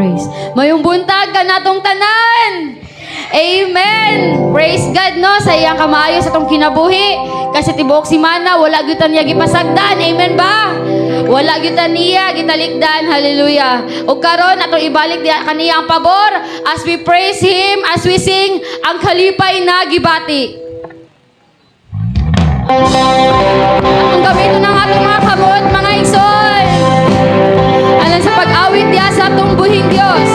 praise. Mayong buntag ka natong tanan. Amen. Praise God, no, sa iyang kamayo sa tong kinabuhi. Kasi tibuok si Mana wala gyud niya gipasagdan. Amen ba? Wala gyud niya gitalikdan. Hallelujah. O karon atong ibalik diha kaniya ang pabor as we praise him, as we sing ang kalipay na gibati. Atong gamiton ng atong mga kamot, mga igsoon. Alang sa pag-awit diha sa atong buhing Dios.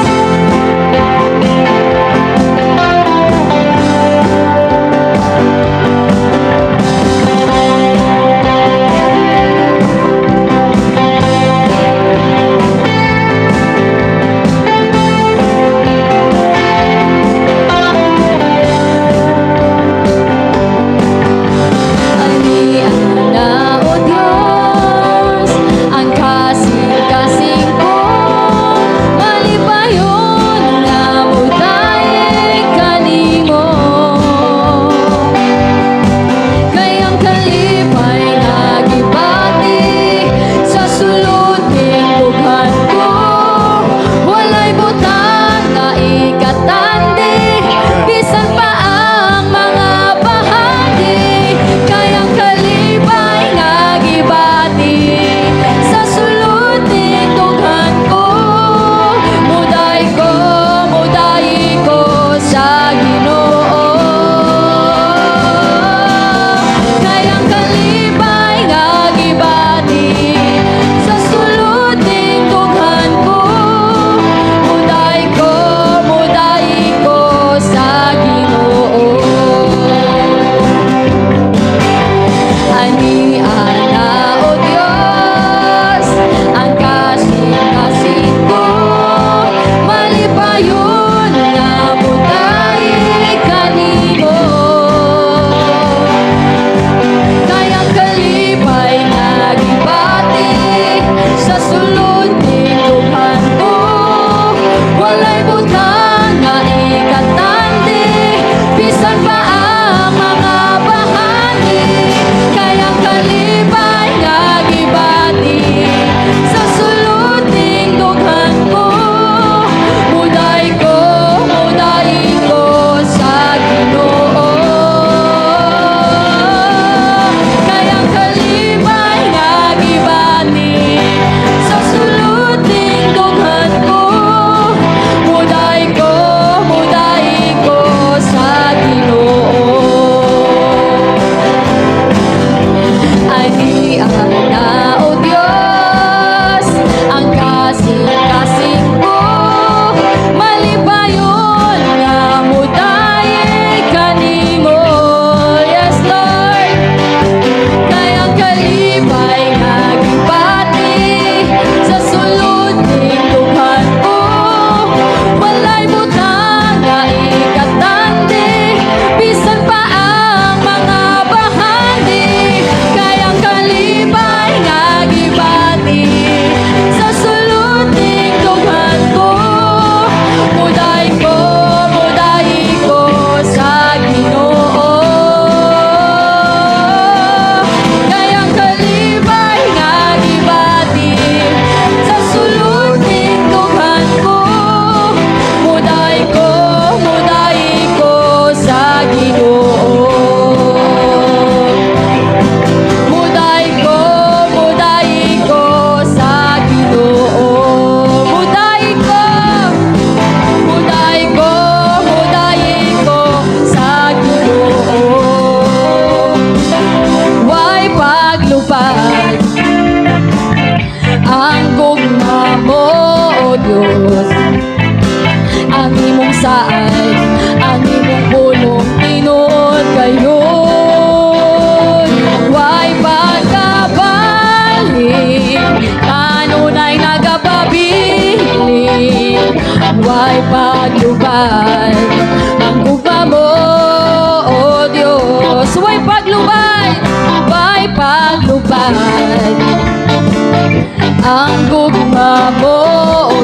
Ang gugma mo, O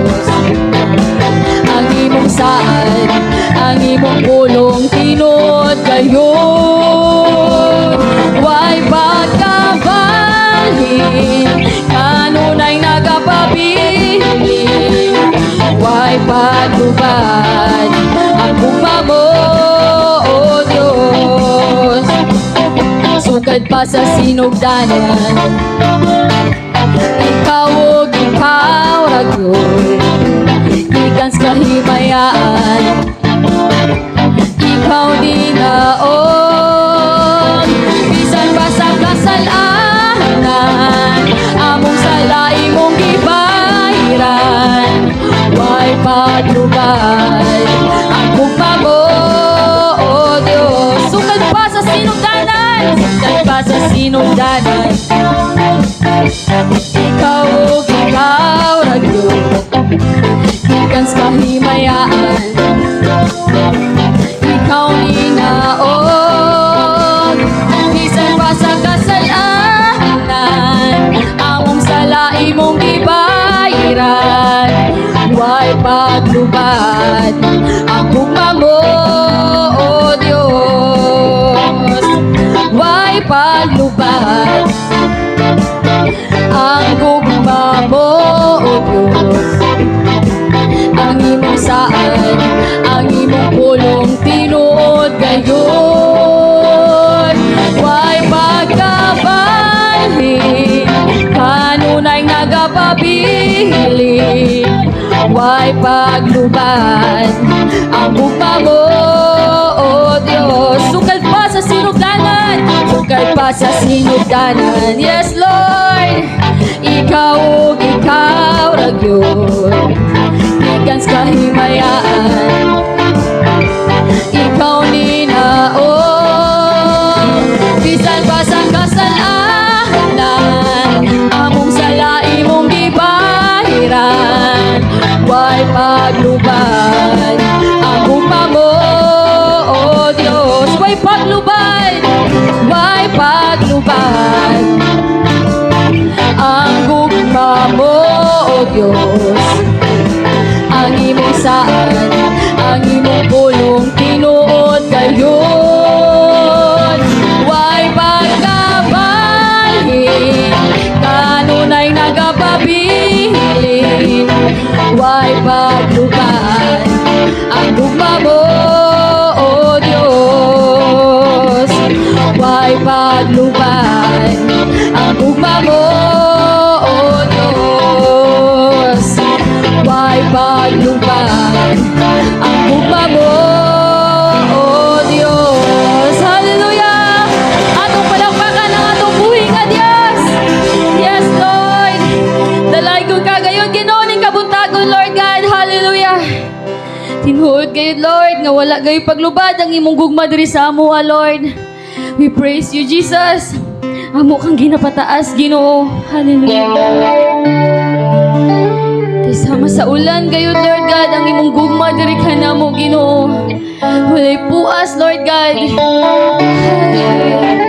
Diyos, ang imong saan, ang imong pulong tinod gayon. Way pagkabalhin, kanunay nagapabilin. paglubad ang gugma mo, O Diyos. Sukad pa sa sinugdanan, ikaw og ikaw ragyon, gikan sa kahimayaan, ikaw dinaon. Bisan pa sa kasalanan, among sala imong gibahiran, way paglubad ang gugma mo, O Diyos. Sukad pa sa sinugdanan, sukad pa sa sinugdanan, ikaw og ikaw ragyon, gikan sa kahimayaan, ikaw ninaon. Bisan pa sa kasalanan, among sala imong gibahiran, way paglubad ang gugma mo, O Diyos. Way paglubad ang gugma mo, O Diyos. Ang imong saan, ang imong pulong tinuod gayon, way pagkabalhin, kanunay nagapabilin, way paglubad ang gugma mo, O Diyos. Sukal pa sa sinugdanan, sukal pa sa sinugdanan, yes Lord. Ikaw og ikaw ragyon, gikan sa kahimayaan, ikaw ninaon. Bisan pa sa kasalanan, among sala imong gibahiran, way paglubad ang gugma mo, O Diyos. Way paglubad, way paglubad ang gugma mo, O Diyos. Ang imong saan, ang imong pulong tinuod gayon, way pagkabalhin, kanunay nagapabilin, way paglubad ang gugma mo, O Diyos. Way paglubad ang gugma mo, O Diyos. Way paglubad ang gugma mo, O Diyos. Hallelujah! Atong palakpakan ang atong buhi nga Diyos. Yes, Lord. Dalay ko kagayon, ginoning kabuntagon, Lord God. Hallelujah. Tinuod kayo, Lord, nga wala kayo paglubad ang imong gugma diri sa amo, Lord. We praise you, Jesus. Amo kang ginapataas, Ginoo. Hallelujah. Kasama sa ulan kayo, Lord God, ang imong gugma diri ka namo, Ginoo. Walay puas, Lord God. Hallelujah.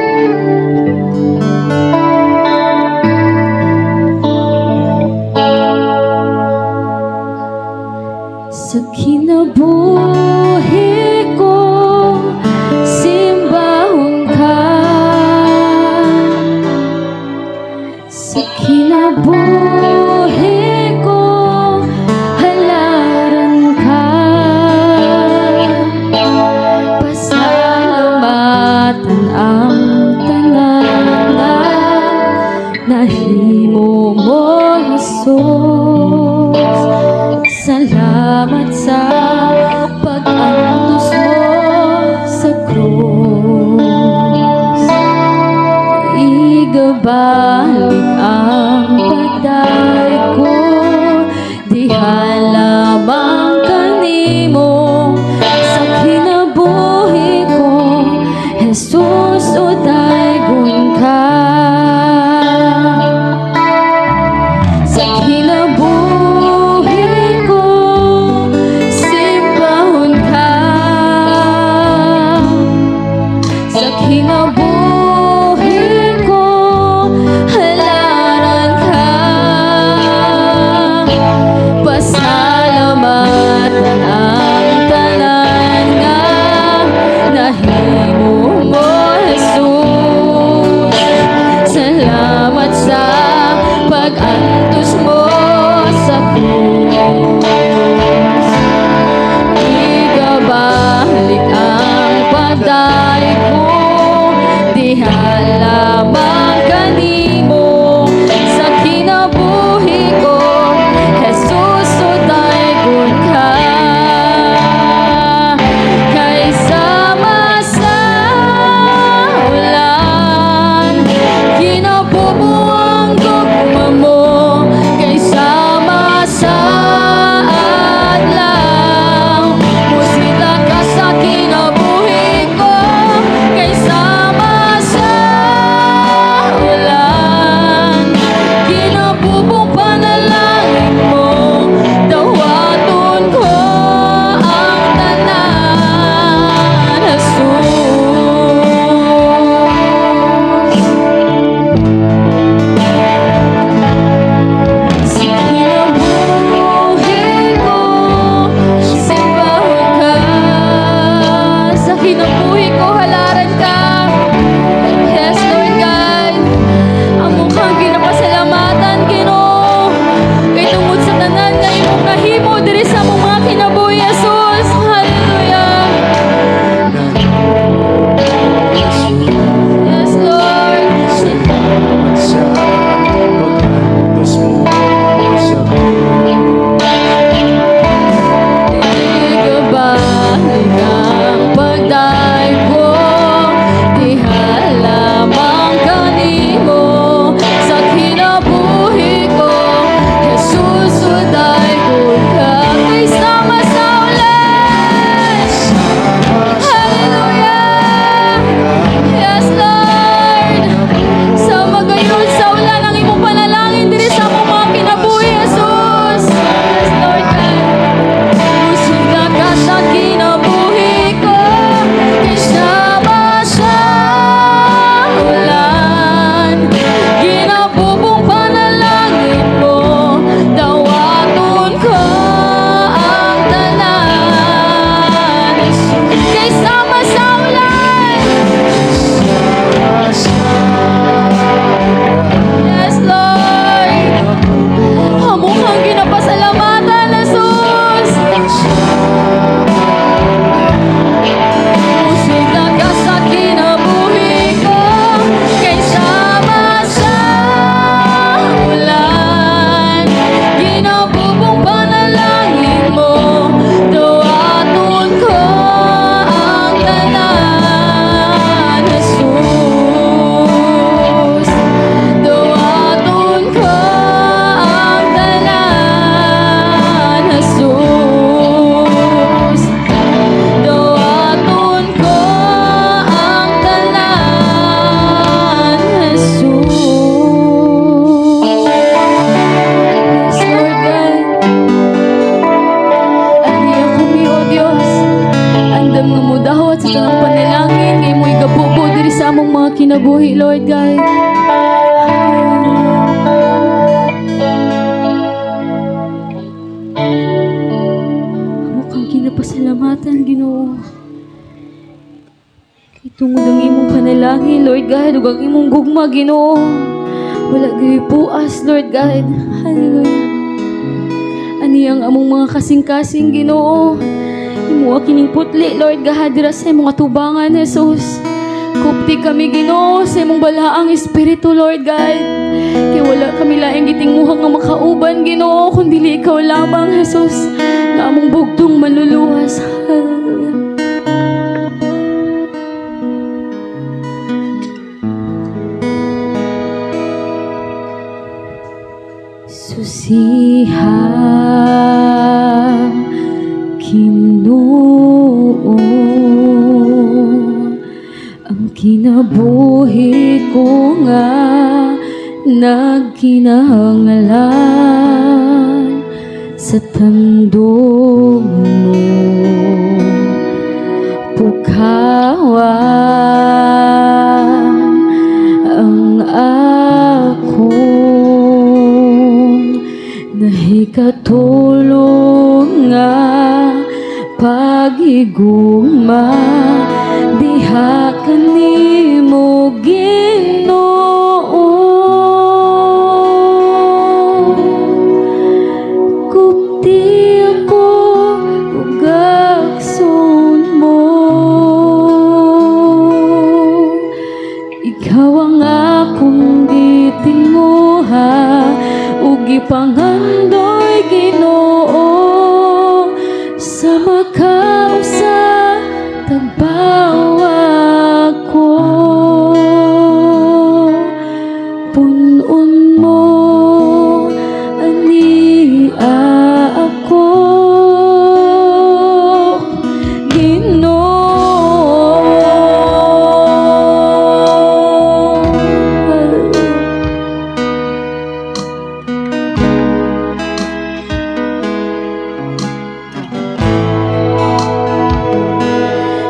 Sa kinabuhi ko, simbahon ka. Sa kinabuhi ko, halaran ka. Pasalamatan ang tanan, nahimo mo, Jesus. Salamat sa pag-antos mo sa krus. Igabaling ang patay ko, diha lamang kanimo. Sa kinabuhi ko, Jesus, o daygon ka. Sa kinabuhi ko, among mga kinabuhi, Lord God. Amo kang kinapasalamatan, Ginoo. Kay tungod ang imong panalangin, Lord God, ug ang imong gugma, Ginoo. Wala gyud puas, Lord God. Hallelujah. Ani ang among mga kasing-kasing, Ginoo. Imo kining putli, Lord God, dira sa imong atubangan, Jesus. Kupti kami, Ginoo, sa imong balaang espiritu, Lord God. Kay wala kami laing gitinguhang nga makauban, Ginoo, kundi ikaw lamang, Jesus, na among bugtong manluluwas. Hallelujah. Susiha Ginoo ang kinabuhi ko nga nagkinahanglan sa tandog mo pukawan ang akong nahikatulong nga pagigugma diha kanimo Ginoo kupti ako ug akson mo ikaw ang akong gitinguha ug gipangandoy Ginoo sa makausa tagbawa ko punon mo ani ako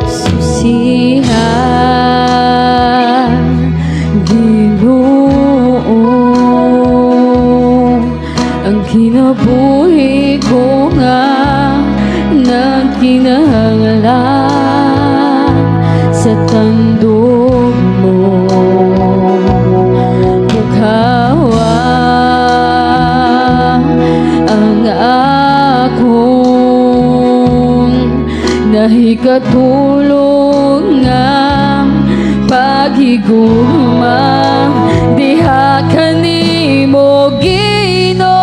Susiha Ginoo ang kinabuhi ko nga nagkinahanglan sa tandog mo mukhawa ang akong nahikatulong nga paghigugma diha kanimo Ginoo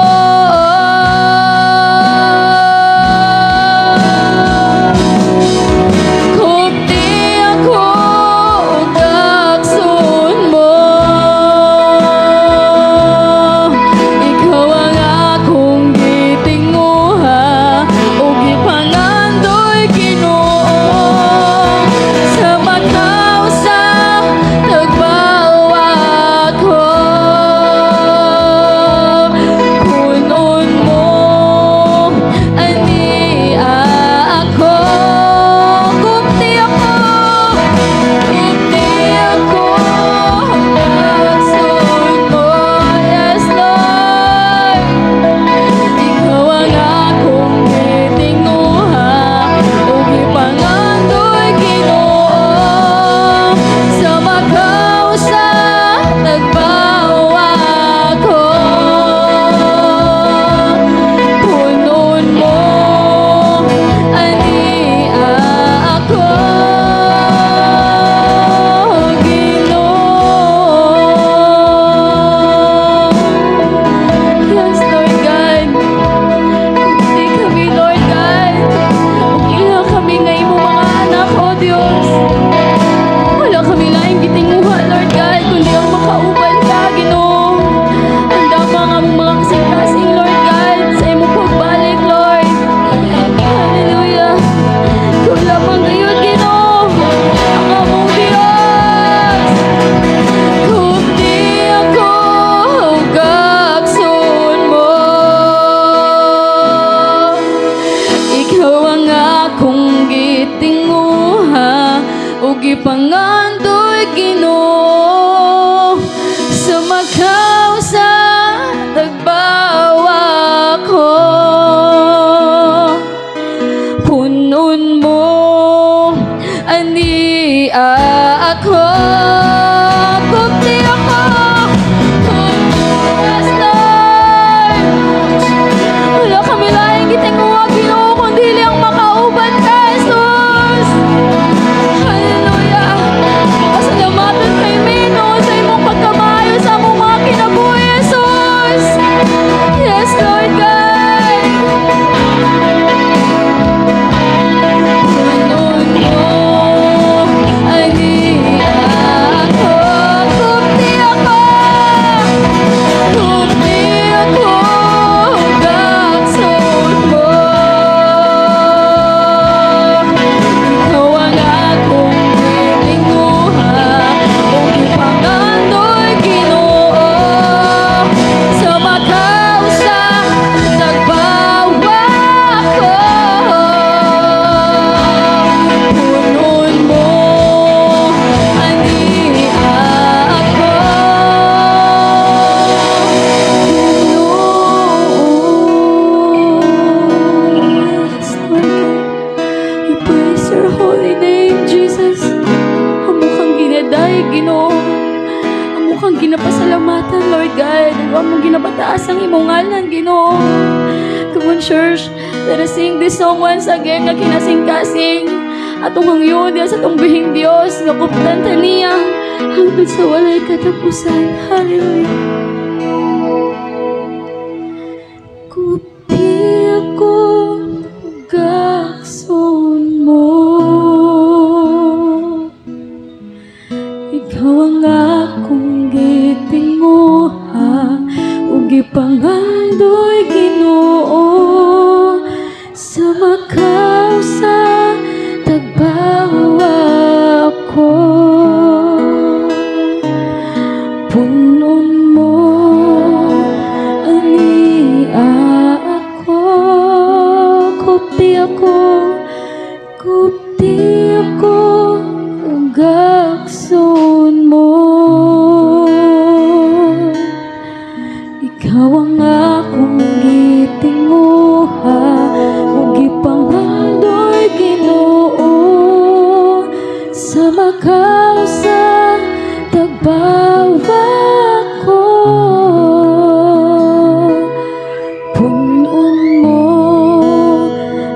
kupti ako ug akson mo ikaw ang akong gitinguha ug gipangandoy Ginoo sa makausa nagbawa ko punon mo ani ako kupti ako akson mo yes Lord ikaw ang akong gitinguha ug gipangandoy Ginoo sa makausa nagbawa ko punon mo ani ako Ginoo yes Lord God kupti kami Lord God ug ila kami nga imo mga anak o Dios wala kami laing gitinguha Lord God kundi ang makauban ka Ginoo handa ang mga kasing-kasing Lord God sa imong pagbalik Lord hallelujah ikaw lamang ngayon Ginoo ang among Dios kupti ako ug akson mo ikaw ang akong gitinguha ug gipangandoy Ginoo sa makaw sa tagbawa ko. Punon mo ani ako. Kupti ako. Yes, Lord. Wala kami laing gitinguha Ginoo kundi lang makauban ka, Jesus. Hallelujah. Pasalamatan kay Mino sa imong pagkamayo sa among mga kinabuhi, Jesus. Yes, Lord God. Punon mo ani ako. Kupti ako. Kupti ako. Gaksod mo. Ikaw ang akong gitinguha, kung ipangando'y Ginoo sa makaw sa tagbawa ko. Punon mo ani ako. We praise your holy name, Jesus. Amo kang ginaday, Ginoo. Amo kang ginapasalamatan, Lord God. Amo ginapataas ang imong ngalan, Ginoo. Come on, church. Let us sing this song once again nga kinasing-kasing. Atong hangyon sa atong bihing Dios nga kuptan ta niya hangtod sa walay katapusan. Hallelujah. Kupti ako, gakson mo. Ikaw ang akong gitinguha, ug gipangando'y Ginoo sa makaw sa tagbawa ko. Punon mo ani ako. Kupti ako. Kupti ako. Gakson mo. Ikaw ang akong gitinguha, ug gipangando'y Ginoo sa makaw sa tagbawa ko. Punon mo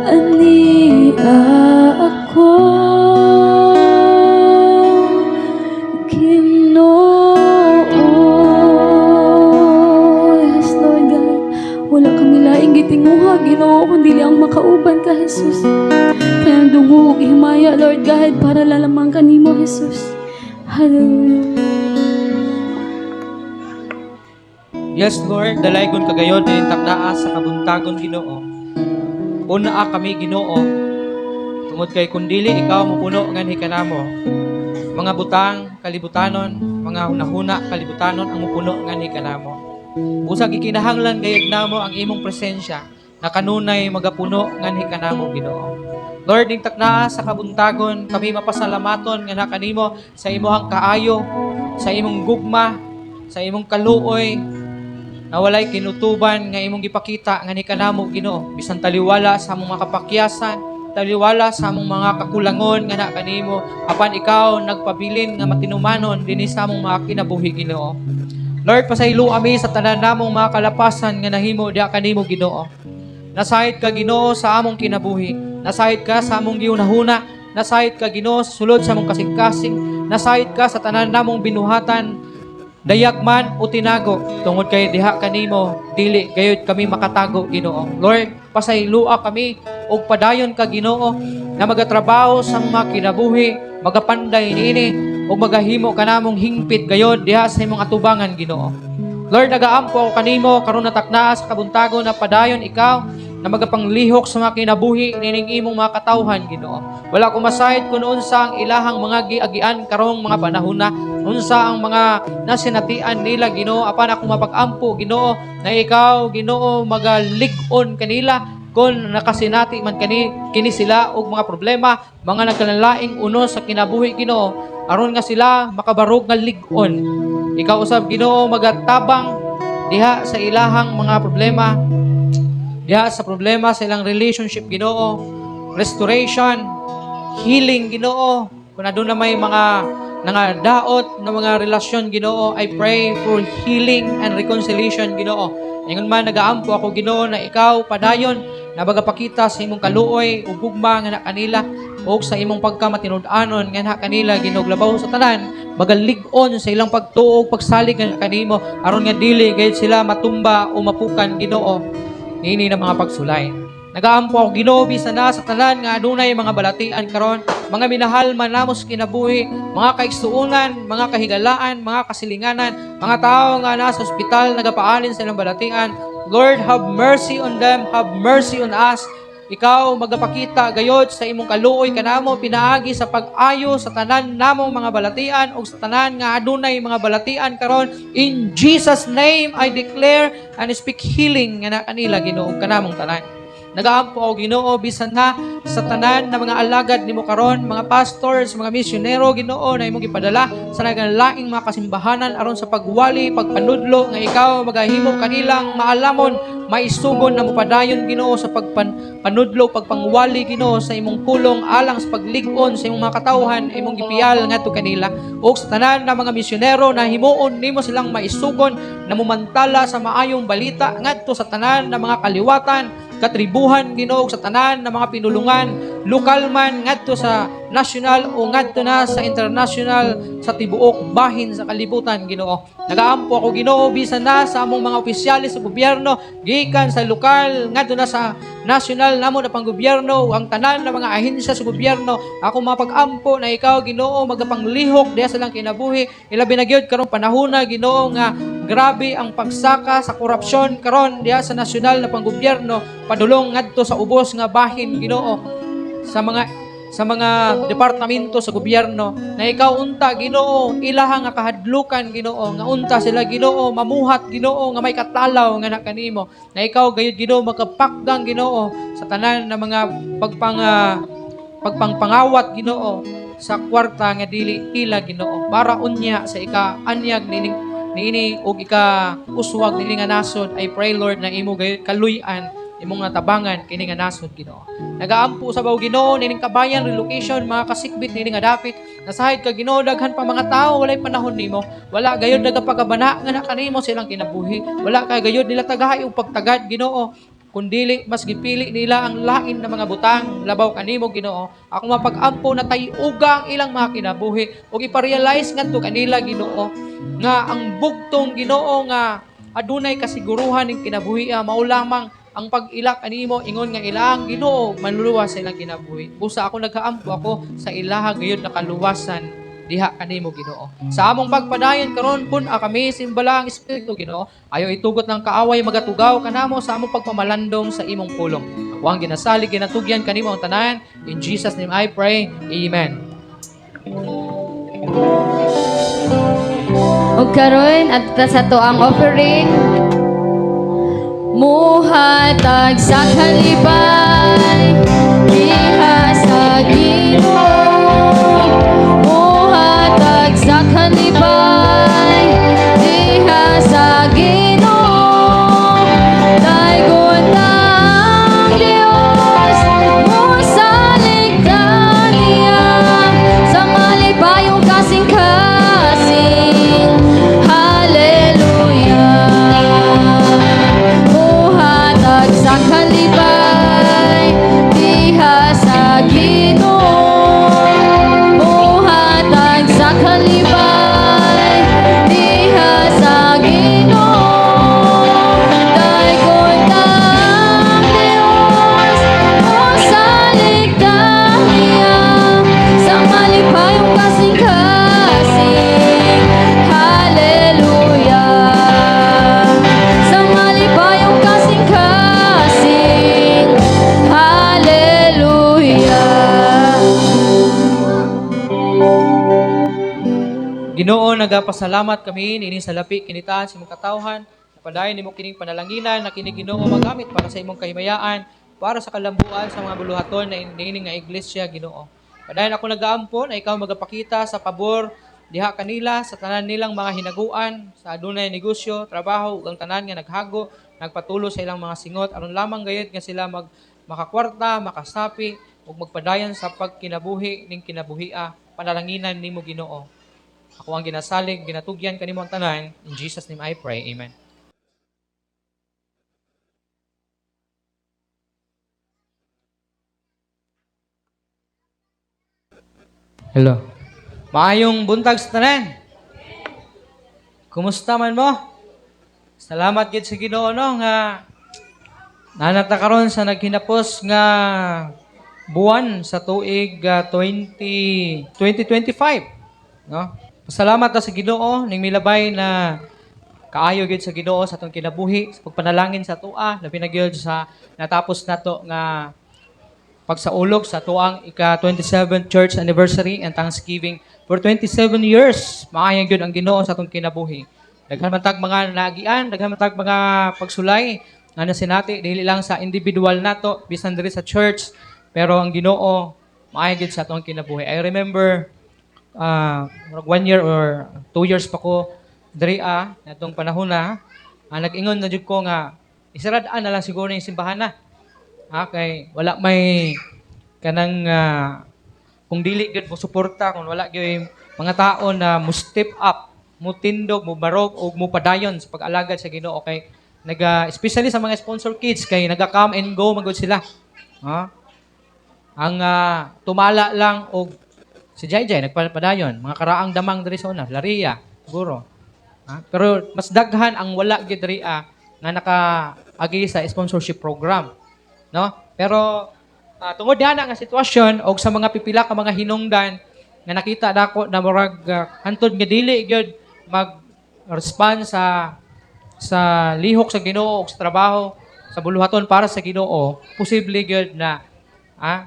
ani ako. Ginoo. Yes, Lord God. Wala kami laing gitinguha, Ginoo, kundi lang makauban ka, Jesus. Kaya ang dungo ug himaya, Lord God, para lalamang kanimo, Jesus. Hallelujah. Yes, Lord, dalaygon kagayon din takdaa sa kabuntagon Ginoo. Una kami Ginoo. Tungod kay kundili ikaw mupuno ngan hikanamo. Mga butang kalibutanon, mga hunahuna kalibutanon ang mupuno ngan hikanamo. Usag ikinahanglan gayud namo ang imong presensya na kanunay magapuno ngan hikanamo Ginoo. Lord, ning takdaa sa kabuntagon kami mapasalamaton nga kanimo sa imong kaayo, sa imong gugma, sa imong kaluoy, na walay kinutuban nga imong gipakita nga ni kanamo Ginoo, bisan taliwala sa among mga kapakyasan, taliwala sa among mga kakulangon nga na kanimo, apan ikaw nagpabilin nga matinumanon dinhi sa among mga kinabuhi Ginoo. Lord, pasaylo kami sa tanan namong mga kalapasan nga nahimo diha kanimo Ginoo. Nasayod ka Ginoo sa among kinabuhi, nasayod ka sa among giunahuna, nasayod ka Ginoo sa sulod sa among kasing-kasing, nasayod ka sa tanan namong binuhatan, dayak man o tinago, tungod kay diha kanimo dili gayud kami makatago Ginoo. Lord, pasaylua kami og padayon ka Ginoo na magatrabaho sa mga kinabuhi, magapanday niini ug magahimo kanamong hingpit gayod diha sa imong atubangan Ginoo. Lord, nagaampo ako kanimo karon natakna sa kabuntagon na padayon ikaw na magapanglihok sa mga kinabuhi nining imong mga katawhan Ginoo. Wala ko masayod kung unsa ang ilahang mga giagian karong mga panahon na, unsa ang mga nasinatian nila Ginoo, apan ako mapag-ampo Ginoo na ikaw Ginoo magalig-on kanila kung nakasinati man kini sila og mga problema, mga nagkalalaing uno sa kinabuhi Ginoo. aron nga sila makabarog nga lig-on. Ikaw usab Ginoo magatabang diha sa ilahang mga problema, diha sa problema sa ilang relationship Ginoo, restoration, healing Ginoo. Kung aduna may mga daot na mga relasyon Ginoo, I pray for healing and reconciliation Ginoo. Ingon man nagaampo ako Ginoo na ikaw padayon na bagapakita sa imong kaluoy ug gugma nga na kanila ug sa imong pagkamatinud-anon nga na kanila Ginoo labaw sa tanan magalig-on sa ilang pagtuo pagsalig nga kanimo aron nga dili gayud sila matumba o mapukan Ginoo niini na mga pagsulay. Nagaampo ako Ginoo bisan na sa tanan nga adunay mga balatian karon, mga minahal man namos kinabuhi, mga kaigsuonan, mga kahigalaan, mga kasilinganan, mga tao nga nasa ospital nagapaalin sa ilang balatian. Lord, have mercy on them, have mercy on us. Ikaw magapakita gayod sa imong kaluoy kanamo pinaagi sa pag-ayo sa tanan namong mga balatian o sa tanan nga adunay mga balatian karon. In Jesus name I declare and speak healing nga na kanila Ginoo kanamong tanan. Nagaampo ako Ginoo bisan na sa tanan na mga alagad nimo karon, mga pastors, mga misyonero Ginoo na imong gipadala sa nagalaing mga kasimbahanan aron sa pagwali, pagpanudlo nga ikaw magahimo kanilang maalamon, maisugon na mopadayon Ginoo sa pagpanudlo, pagpangwali Ginoo sa imong pulong alang sa paglig-on sa imong mga katawhan imong gipiyal ngadto kanila ug sa tanan na mga misyonero na himuon nimo silang maisugon na mumantala sa maayong balita ngadto sa tanan na mga kaliwatan, katribuhan Ginoo sa tanan ng mga pinulungan, lokal man ngadto sa national o ngadto na sa international sa tibuok bahin sa kalibutan Ginoo. Nagaampo ako Ginoo bisan na sa among mga opisyales sa gobyerno gikan sa lokal ngadto na sa national namo na panggobyerno ang tanan ng mga ahensya sa gobyerno. Ako mapag-ampo na ikaw Ginoo magapanglihok diha sa lang kinabuhi ilabi na gyud karong panahon na Ginoo nga grabe ang pagsaka sa korupsyon karon diha sa nasyonal na panggobyerno padulong ngadto sa ubos nga bahin Ginoo sa mga departamento sa gobyerno na ikaw unta Ginoo ilaha nga kahadlukan Ginoo nga unta sila Ginoo mamuhat Ginoo nga may katalaw nga na kanimo na ikaw gayud Ginoo magapakdang Ginoo sa tanan ng mga pagpangpangawat Ginoo sa kwarta nga dili ila Ginoo para unya sa ika-anyag niini og ika-uswag nini nga nasod. I pray Lord na imo gayud kaluy-an imong natabangan kini nga nasod Ginoo. Nagaampo sa baw Ginoo nining kabayan relocation mga kasikbit nini nga dapit nasahid ka Ginoo daghan pa mga tao walay panahon nimo wala gayud nagapagabana nga na kanimo silang kinabuhi wala kay gayud nila tagahay og pagtagad Ginoo kundili mas gipili nila ang lain na mga butang labaw kanimo Ginoo. Ako mapag-ampo na tayuga ang ilang mga kinabuhi ug iparealize ngadto kanila Ginoo nga ang bugtong Ginoo nga adunay kasiguruhan ning kinabuhi mao lamang ang pag-ilak animo ingon nga ilang Ginoo manluluwas sa ilang kinabuhi. Busa ako nagkaampo ako sa ilaha gayud na kaluwasan diha kanimo Ginoo. Sa among pagpadayon karon kun kami simbala ang Espiritu Ginoo, ayo itugot ng kaaway magatugaw kanamo sa among pagpamalandong sa imong pulong. Ako ang ginasalig ginatugyan kanimo ang tanan. In Jesus name I pray. Amen. Ug karon adto sa to ang offering muhatag sa kalipay diha sa Ginoo muhatag sa kalipay diha sa Ginoo daygon na ang Dios mosalig niya sa malipayong kasing-kasing hallelujah muhatag sa kalipay diha sa Ginoo muhatag sa kalipay diha sa Ginoo daygon na ang Dios mosaligtan niya sa malipayong kasing-kasing hallelujah sa malipayong kasing-kasing hallelujah. Ginoo nagapasalamat kami nini sa lapi kinitaan sa imong katawhan napadayon nimo kining panalanginan na kini Ginoo magamit para sa imong kahimayaan para sa kalambuan sa mga buluhaton na nini nga iglesia Ginoo. Padayon ako nagaampon, ay ikaw magapakita sa pabor diha kanila sa tanan nilang mga hinaguan, sa adunay negosyo, trabaho, ug ang tanan nga naghago, nagpatulo sa ilang mga singot, aron lamang gayud nga sila makakwarta, makasapi, ug magpadayon sa pagkinabuhi ning kinabuhia. Panalanginan nimo Ginoo. Ako ang ginasalig, ginatugyan kanimo ang tanan. In Jesus' name I pray. Amen. Hello. Maayong buntag sa tanan. Kumusta man mo? Salamat gid sa Ginoo no nga nanata karon sa naghinapos nga buwan sa tuig 2025, no? Pasalamat ta sa Ginoo ning milabay na kaayo gyud sa Ginoo sa atong kinabuhi, sa pagpanalangin sa tua, labi na gyud sa natapos nato nga pagsaulog sa tuang ika-27th church anniversary and Thanksgiving for 27 years. Maayo gyud ang Ginoo sa atong kinabuhi. Daghan man tag mga naagian, daghan man tag mga pagsulay nga nasinati dili lang sa individual nato bisan diri sa church, pero ang Ginoo maayo gyud sa atong kinabuhi. I remember 1 year or 2 years pa ko diri natong panahon na nag-ingon na jud ko nga isarad-an na lang siguro yung simbahan na. Kay wala may kanang kung dili gyud mo suporta, kung wala gyud mga tao na mo step up, mo tindog, mo barog o mo padayon sa pag-alagad sa Ginoo kay especially sa mga sponsor kids kay naga-come and go magud sila. Ang tumala lang og si Jayjay nagpadayon, mga karaang damang diri sa una, Laria, siguro. Pero mas daghan ang wala gyud diri nga nakaagi sa sponsorship program, no? Pero tungod diana nga sitwasyon og sa mga pipila ka mga hinungdan nga nakita nako na murag hantod nga dili gyud mag-respond sa lihok sa Ginoo ug sa trabaho sa buluhaton para sa Ginoo, posible gyud na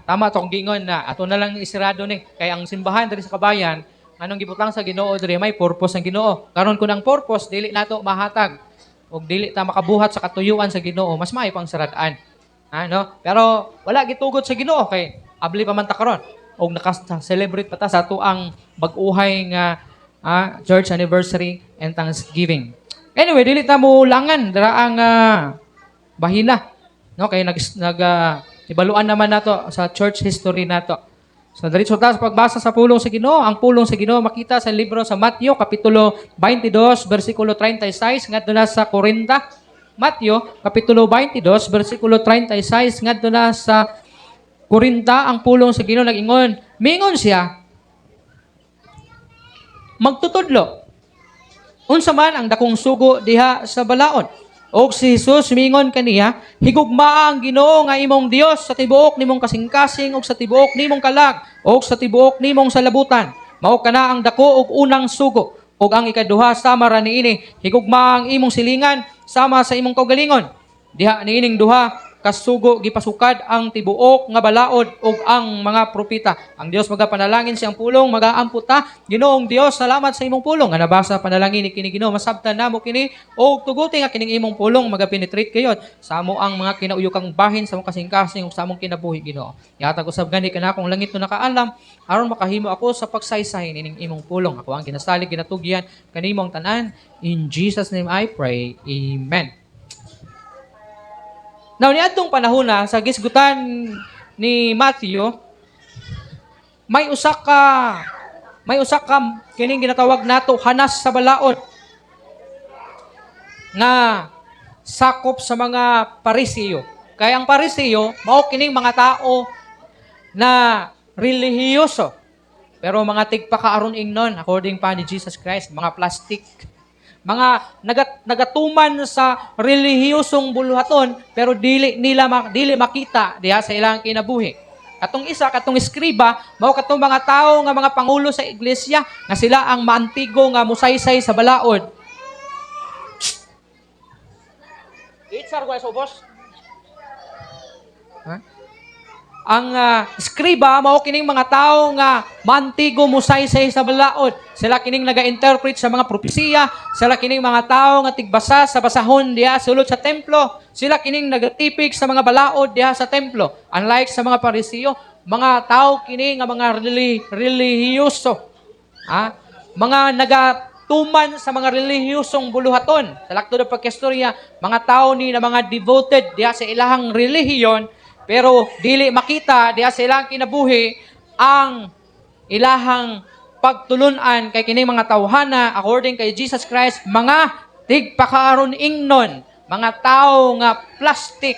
tama tong gingon na ato na lang isirado ni kay ang simbahan diri sa kabayan anong gibutang sa Ginoo diri may purpose ang Ginoo. Karon kun ang purpose dili nato mahatag ug dili ta makabuhat sa katuyuan sa Ginoo, mas maayo pang sarad-an. No? Pero wala gitugot sa Ginoo kay abli pa man ta karon og naka-celebrate pa ta sa tuang bag-uhay nga church anniversary and Thanksgiving. Anyway, dili ta mo langan dira ang bahina, no? Kay ibaluan naman nato sa church history nato. So diretso ta sa pagbasa sa pulong sa Ginoo. Ang pulong sa Ginoo makita sa libro sa Mateo kapitulo 22 bersikulo 36 ngadto na sa 40. Mateo kapitulo 22 bersikulo 36 ngadto na sa 40 ang pulong sa Ginoo nag-ingon. Mingon siya, magtutudlo. Unsa man ang dakong sugo diha sa balaod. Og si Jesus mingon kaniya, higugmaa ang Ginoo nga imong Dios sa tibuok nimong kasing-kasing ug sa tibuok nimong kalag ug sa tibuok nimong salabutan. Mao kana ang dako ug unang sugo. Ug ang ikaduha sama ra niini, higugmaa ang imong silingan sama sa imong kaugalingon. Diha niining duha kasugo gipasukad ang tibuok nga balaod ug ang mga propeta. Ang Dios magapanalangin siyang pulong, magaamputa. Ginoong Dios, salamat sa imong pulong. Nga nabasa panalangin ni kini Ginoo, masabtan namo kini og tuguti nga kining imong pulong magapenetrate kayod sa amo ang mga kinauyokang bahin sa among kasing-kasing ug sa among kinabuhi Ginoo. Yatag usab gani kana akong langit no nakaalam aron makahimo ako sa pagsaysay nining imong pulong. Ako ang ginasalig ginatugyan kanimo ang tanan. In Jesus name I pray. Amen. Now, niadtong panahon na, sa gisgutan ni Matthew, may usa ka kining ginatawag nato hanas sa balaod nga sakop sa mga Parisiyo. Kaya ang Parisiyo, mao kining mga tao na relihiyoso. Pero mga tigpakaaron ingnon, according pa ni Jesus Christ, mga plastic. Mga nagatuman sa relihiyosong buluhaton pero dili makita diha sa ilang kinabuhi. Katong eskriba mao katong mga tao nga mga pangulo sa iglesia nga sila ang maantigo nga musaysay sa balaod. Itsar ko sa boss. ang skriba mao kining mga tawo nga mantigo musaysay sa balaod. Sila kining naga-interpret sa mga propesiya, sila kining mga tawo nga tigbasa sa basahon diha sulod sa templo. Sila kining nagatipik sa mga balaod diha sa templo. Unlike sa mga Parisiyo, mga tawo kini nga mga relihiyoso. Mga nagatuman sa mga relihiyosong buluhaton. Sa lakto na pagkistorya, mga tao ni na mga devoted diha sa ilahang relihiyon, pero dili makita diha sa ilang kinabuhi ang ilahang pagtulunan kay kining mga tawhana according kay Jesus Christ, mga tigpakaaron ingnon, mga tao nga plastic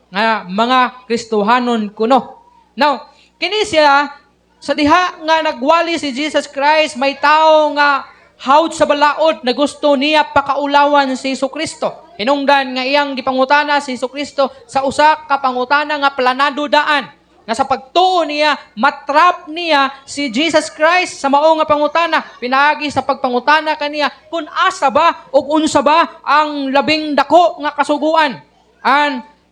nga mga Kristohanon kuno. Now, kini siya sa diha nga nagwali si Jesus Christ, may tao nga hawd sa balaod na gusto niya pakaulawan si Jesucristo. Hinungdan nga iyang gipangutana si Jesucristo sa usa ka pangutana nga planado daan. Nga sa pagtuo niya, matrap niya si Jesus Christ sa mao nga pangutana. Pinaagi sa pagpangutana kaniya kung asa ba o unsa ba ang labing dako nga kasuguan.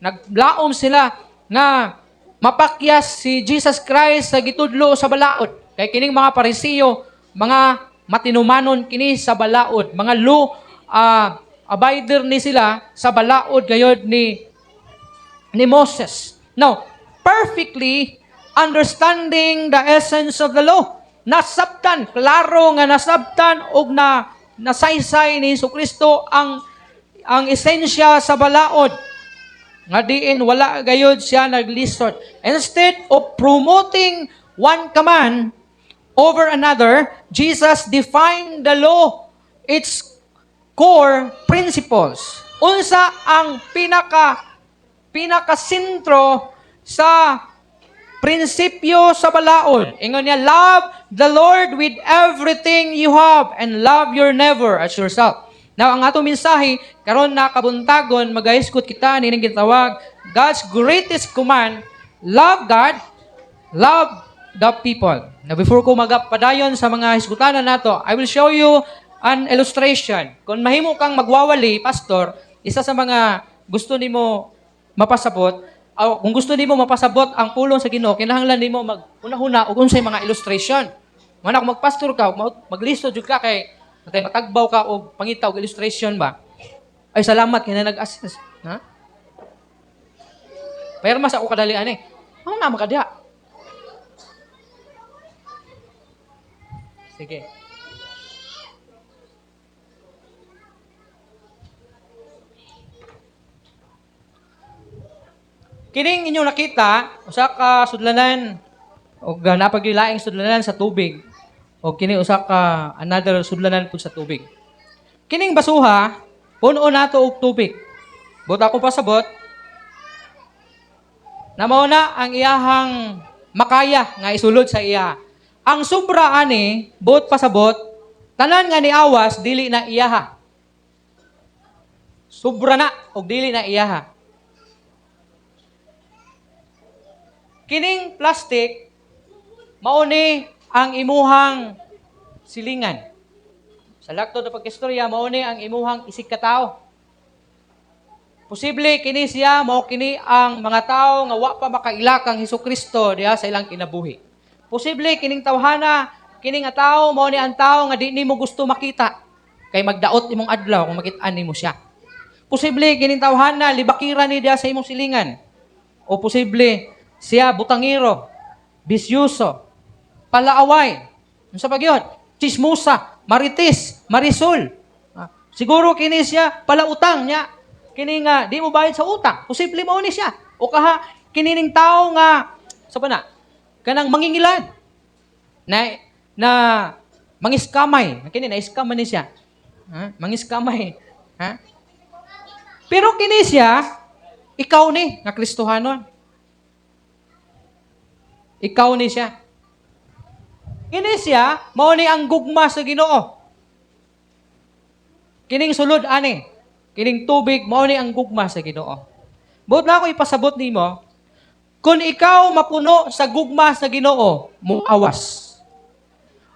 Naglaom sila nga mapakyas si Jesus Christ sa gitudlo sa balaod. Kay kining mga Parisiyo, mga matinumanon kini sa balaod, mga abider ni sila sa balaod gayod ni Moses. Now, perfectly understanding the essence of the law. Nasabtan, klaro nga nasabtan og nasaysay ni Jesucristo ang esensya sa balaod. Nga diin wala gayod siya naglisod. Instead of promoting one command over another, Jesus defined the law, its core principles. Unsa ang pinaka-sentro sa prinsipyo sa balaod? Ingon niya, love the Lord with everything you have and love your neighbor as yourself. Now, ang atong mensahe, karon na kabuntagon, mag-aiskot kita, nining gitawag, God's greatest command, love God, love the people. Now, before ko magpadayon sa mga hisgutanan nato, I will show you an illustration. Kung mahimo kang magwawali, pastor, isa sa mga gusto nimo mapasabot, kung gusto nimo mapasabot ang pulong sa Ginoo, kinahanglan nimo maguna-huna og unsay mga illustration. Mana kung magpastor ka, maglisto jud ka kay matagbaw ka og pangita og illustration ba? Ay salamat kay na nag-assist, ha? Pero mas ako kadali ani. Ano na makadiha? Sige. Kining inyong nakita, usa ka sudlanan o napagilaing sudlanan sa tubig. O kini usa ka another sudlanan pud sa tubig. Kining basuha, puno nato og tubig. Buta ko pasabot. Namo na ang iyahang makaya nga isulod sa iya. Ang sobra ani, buot pasabot, tanan nga ni awas dili na iyaha. Sobra na og dili na iyaha. Kining plastic, mauni ang imuhang silingan. Sa lakto na pagkistorya, mauni ang imuhang isig katao. Posible kini siya, mao kini ang mga tao nga wa pa makaila kang Hesukristo diha sa ilang kinabuhi. Posible kining tawhana, kini nga tao, mao ni ang tao nga di nimo gusto makita. Kay magdaot imong adlaw kung makit-an nimo siya. Posible kining tawhana, libakira ni diha sa imong silingan. O posible siya butangiro, bisyuso, palaaway, sa pagyod, chismosa, marites, marisol. Siguro kini siya palautang niya. Kini nga di mo bayad sa utang. Posible mo ni siya. O kaha kinining tao nga sa pana kanang mangingilad na mangiskamay. Kini na iskam man ni siya. Mangiskamay. Pero kini siya ikaw ni nga Kristohanon. Ikaw ni siya. Kini siya, mao ni ang gugma sa Ginoo. Kining sulod ani, kining tubig mao ni ang gugma sa Ginoo. Buot na ako ipasabot nimo, kung ikaw mapuno sa gugma sa Ginoo, mo awas.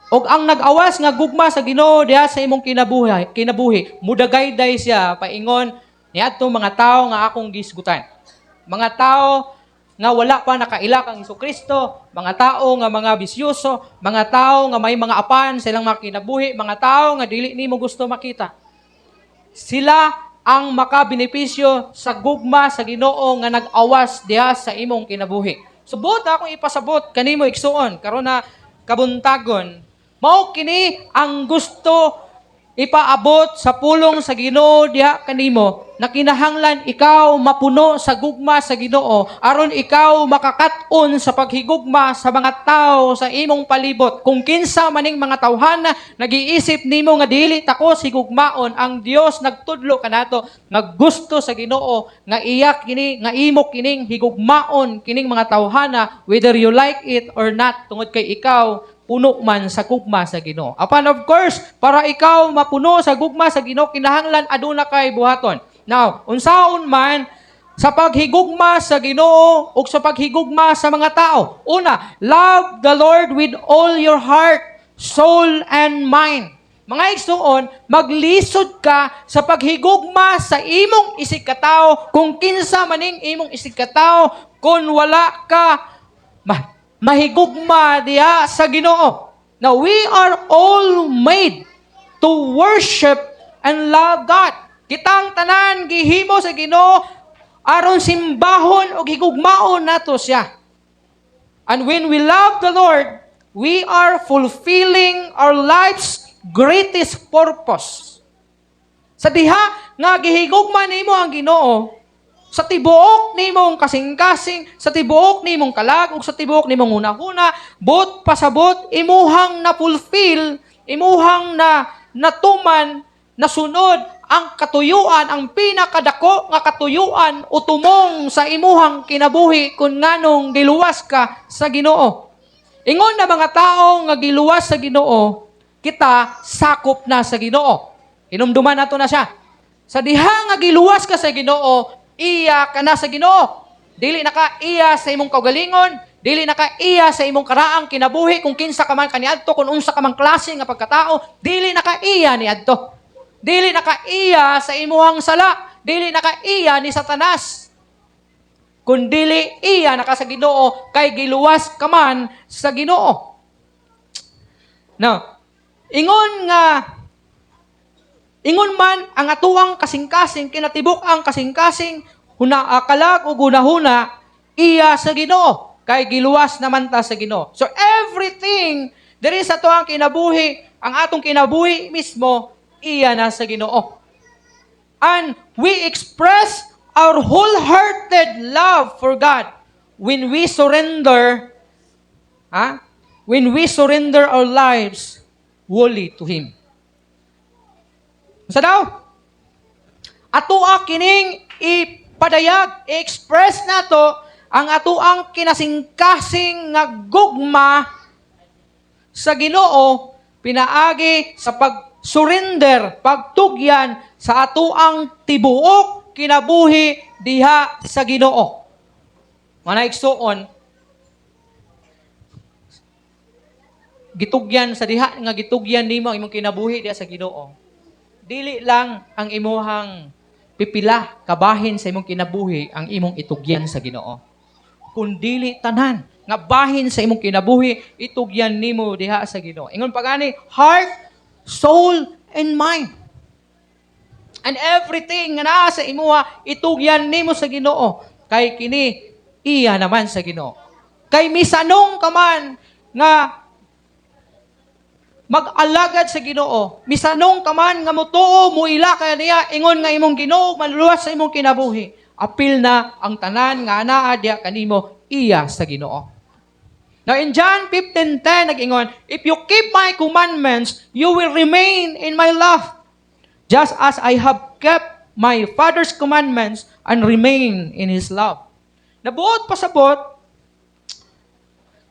Og ang nag-awas nga gugma sa Ginoo diha sa imong kinabuhi, mudagayday siya paingon niadto mga tao nga akong gisgutan. Mga tao nga wala pa nakaila kang Hesukristo, mga tao nga mga bisyoso, mga tao nga may mga apan sa ilang mga kinabuhi, mga tao nga dili nimo gusto makita. Sila ang makabenepisyo sa gugma sa Ginoo nga nag-awas diha sa imong kinabuhi. Subot na akong ipasabot kanimo igsuon karon na kabuntagon. Mao kini ang gusto ipaabot sa pulong sa Ginoo diha kanimo na kinahanglan ikaw mapuno sa gugma sa Ginoo aron ikaw makakaton sa paghigugma sa mga tao sa imong palibot. Kung kinsa maning mga tawhana nag-iisip nimo nga dili tako higugmaon, ang Dios nagtudlo kanato nga gusto sa Ginoo nga iya kini nga imo kining higugmaon kining mga tawhana whether you like it or not tungod kay ikaw puno man sa gugma sa Ginoo. Apan of course, para ikaw mapuno sa gugma sa Ginoo, kinahanglan aduna kay buhaton. Now, unsaon man sa paghigugma sa Ginoo o sa paghigugma sa mga tao. Una, love the Lord with all your heart, soul, and mind. Mga igsuon, maglisod ka sa paghigugma sa imong isig katao, kung kinsa maning imong isig katao, kung wala ka mahigugma diha sa Ginoo. Now, we are all made to worship and love God. Kitang tanan gihimo sa Ginoo aron simbahon o higugmaon nato siya. And when we love the Lord, we are fulfilling our life's greatest purpose. Sa diha nga gihigugma nimo ang Ginoo, sa tibuok nimong kasing-kasing, sa tibuok nimong kalag, ug sa tibuok nimong hunahuna, but pasabot, imuhang na-fulfill, imuhang natuman, nasunod, ang katuyuan, ang pinakadako nga katuyuan, utumong sa imuhang kinabuhi, kung nganong giluwas ka sa Ginoo. Ingon na mga tao nga giluwas sa Ginoo, kita sakop na sa Ginoo. Hinumduman nato na siya. Sa diha nga giluwas ka sa Ginoo, iya ka na sa Ginoo. Dili na ka iya sa imong kaugalingon, dili na ka iya sa imong karaang kinabuhi, kung kinsa ka man kaniadto, kung unsa ka man klase nga pagkatao, dili na ka iya niadto. Dili na ka iya sa imuhang sala, dili na ka iya ni Satanas. Kun dili iya na ka sa Ginoo, kay giluwas ka man sa Ginoo. Now, ingon man ang atuang kasing-kasing, kinatibok ang kasing-kasing, kalag o gunahuna, iya sa Ginoo. Kay giluwas naman ta sa Ginoo. So everything, there is atuang kinabuhi, ang atong kinabuhi mismo, iya na sa Ginoo. And we express our wholehearted love for God when we surrender, our lives wholly to Him. Sa daw? Atoa kining ipadayag, i-express nato ang atoang kinasing-kasing nga gugma sa Ginoo pinaagi sa pag-surrender, pagtugyan sa atoang tibuok kinabuhi diha sa Ginoo. Manaigsuon, gitugyan sa diha nga gitugyan nimo imong kinabuhi diha sa Ginoo. Dili lang ang imuhang pipila kabahin sa imong kinabuhi ang imong itugyan sa Ginoo. Kun dili tanan nga bahin sa imong kinabuhi itugyan nimo diha sa Ginoo. Ingon pagani, heart, soul, and mind. And everything nga naa sa imuha itugyan nimo sa Ginoo. Kay kini iya naman sa Ginoo. Kay misanong ka man nga mag-alagad sa Ginoo. Misanong ka man nga mutuo, muila ka niya, ingon nga imong Ginoo, maluluwas sa imong kinabuhi. Apil na ang tanan nga anaa diha kanimo iya sa Ginoo. Now in John 15:10 nag-ingon, if you keep my commandments, you will remain in my love, just as I have kept my Father's commandments and remain in His love. Nabuot pasabot,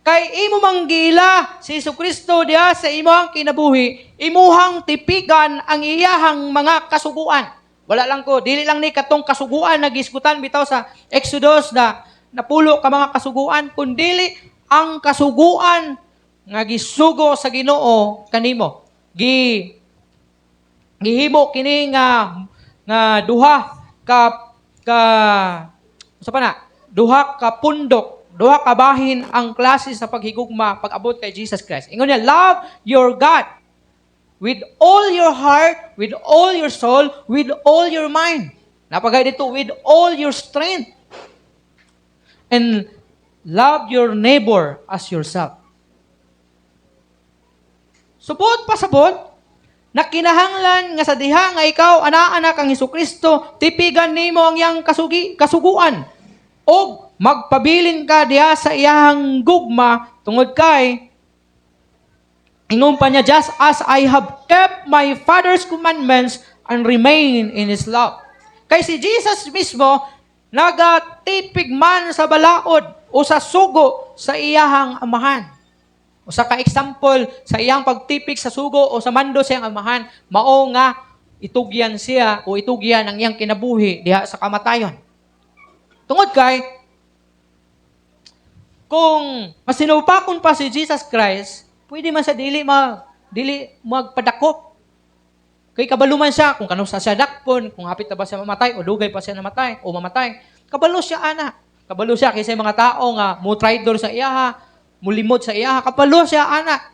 kay imo manggila si Jesucristo diha sa imong kinabuhi, imuhang tipigan ang iyahang mga kasuguan. Wala lang ko, dili lang ni katong kasuguan na gisgutan bitaw sa Exodus na napulo ka mga kasuguan, kundi ang kasuguan nga gisugo sa Ginoo kanimo. Gihimo kini nga duha ka sa pa na duha ka pundok, duha ka bahin ang klase sa paghigugma pag-abot kay Jesus Christ. Ingon niya, love your God with all your heart, with all your soul, with all your mind. Napagay dito, with all your strength. And love your neighbor as yourself. Subot pa sabot, na kinahanglan nga sa diha nga ikaw, ana-anak ang Hesukristo, tipigan nimo ang iyang kasuguan. O magpabilin ka diha sa iyang gugma, tungod kay, ingon pa niya, just as I have kept my Father's commandments and remain in His love. Kay si Jesus mismo, nagatipig man sa balaod o sa sugo sa iyahang amahan. O sa ka-example, sa iyang pagtipig sa sugo o sa mando sa iyang amahan, mao nga itugyan siya o itugyan ang iyang kinabuhi diha sa kamatayon. Tungod kay, kung masinupakon pa si Jesus Christ, pwede man sa dili magpadakop. Kay kabaluman siya, kung kanong sa siya dakpon, kung hapit na ba siya mamatay, o dugay pa siya namatay, o mamatay, kabalo siya, ana. Kabalo siya, kasi mga tao nga, mo traidor sa iyaha, mulimod sa iya, kapalo siya, anak.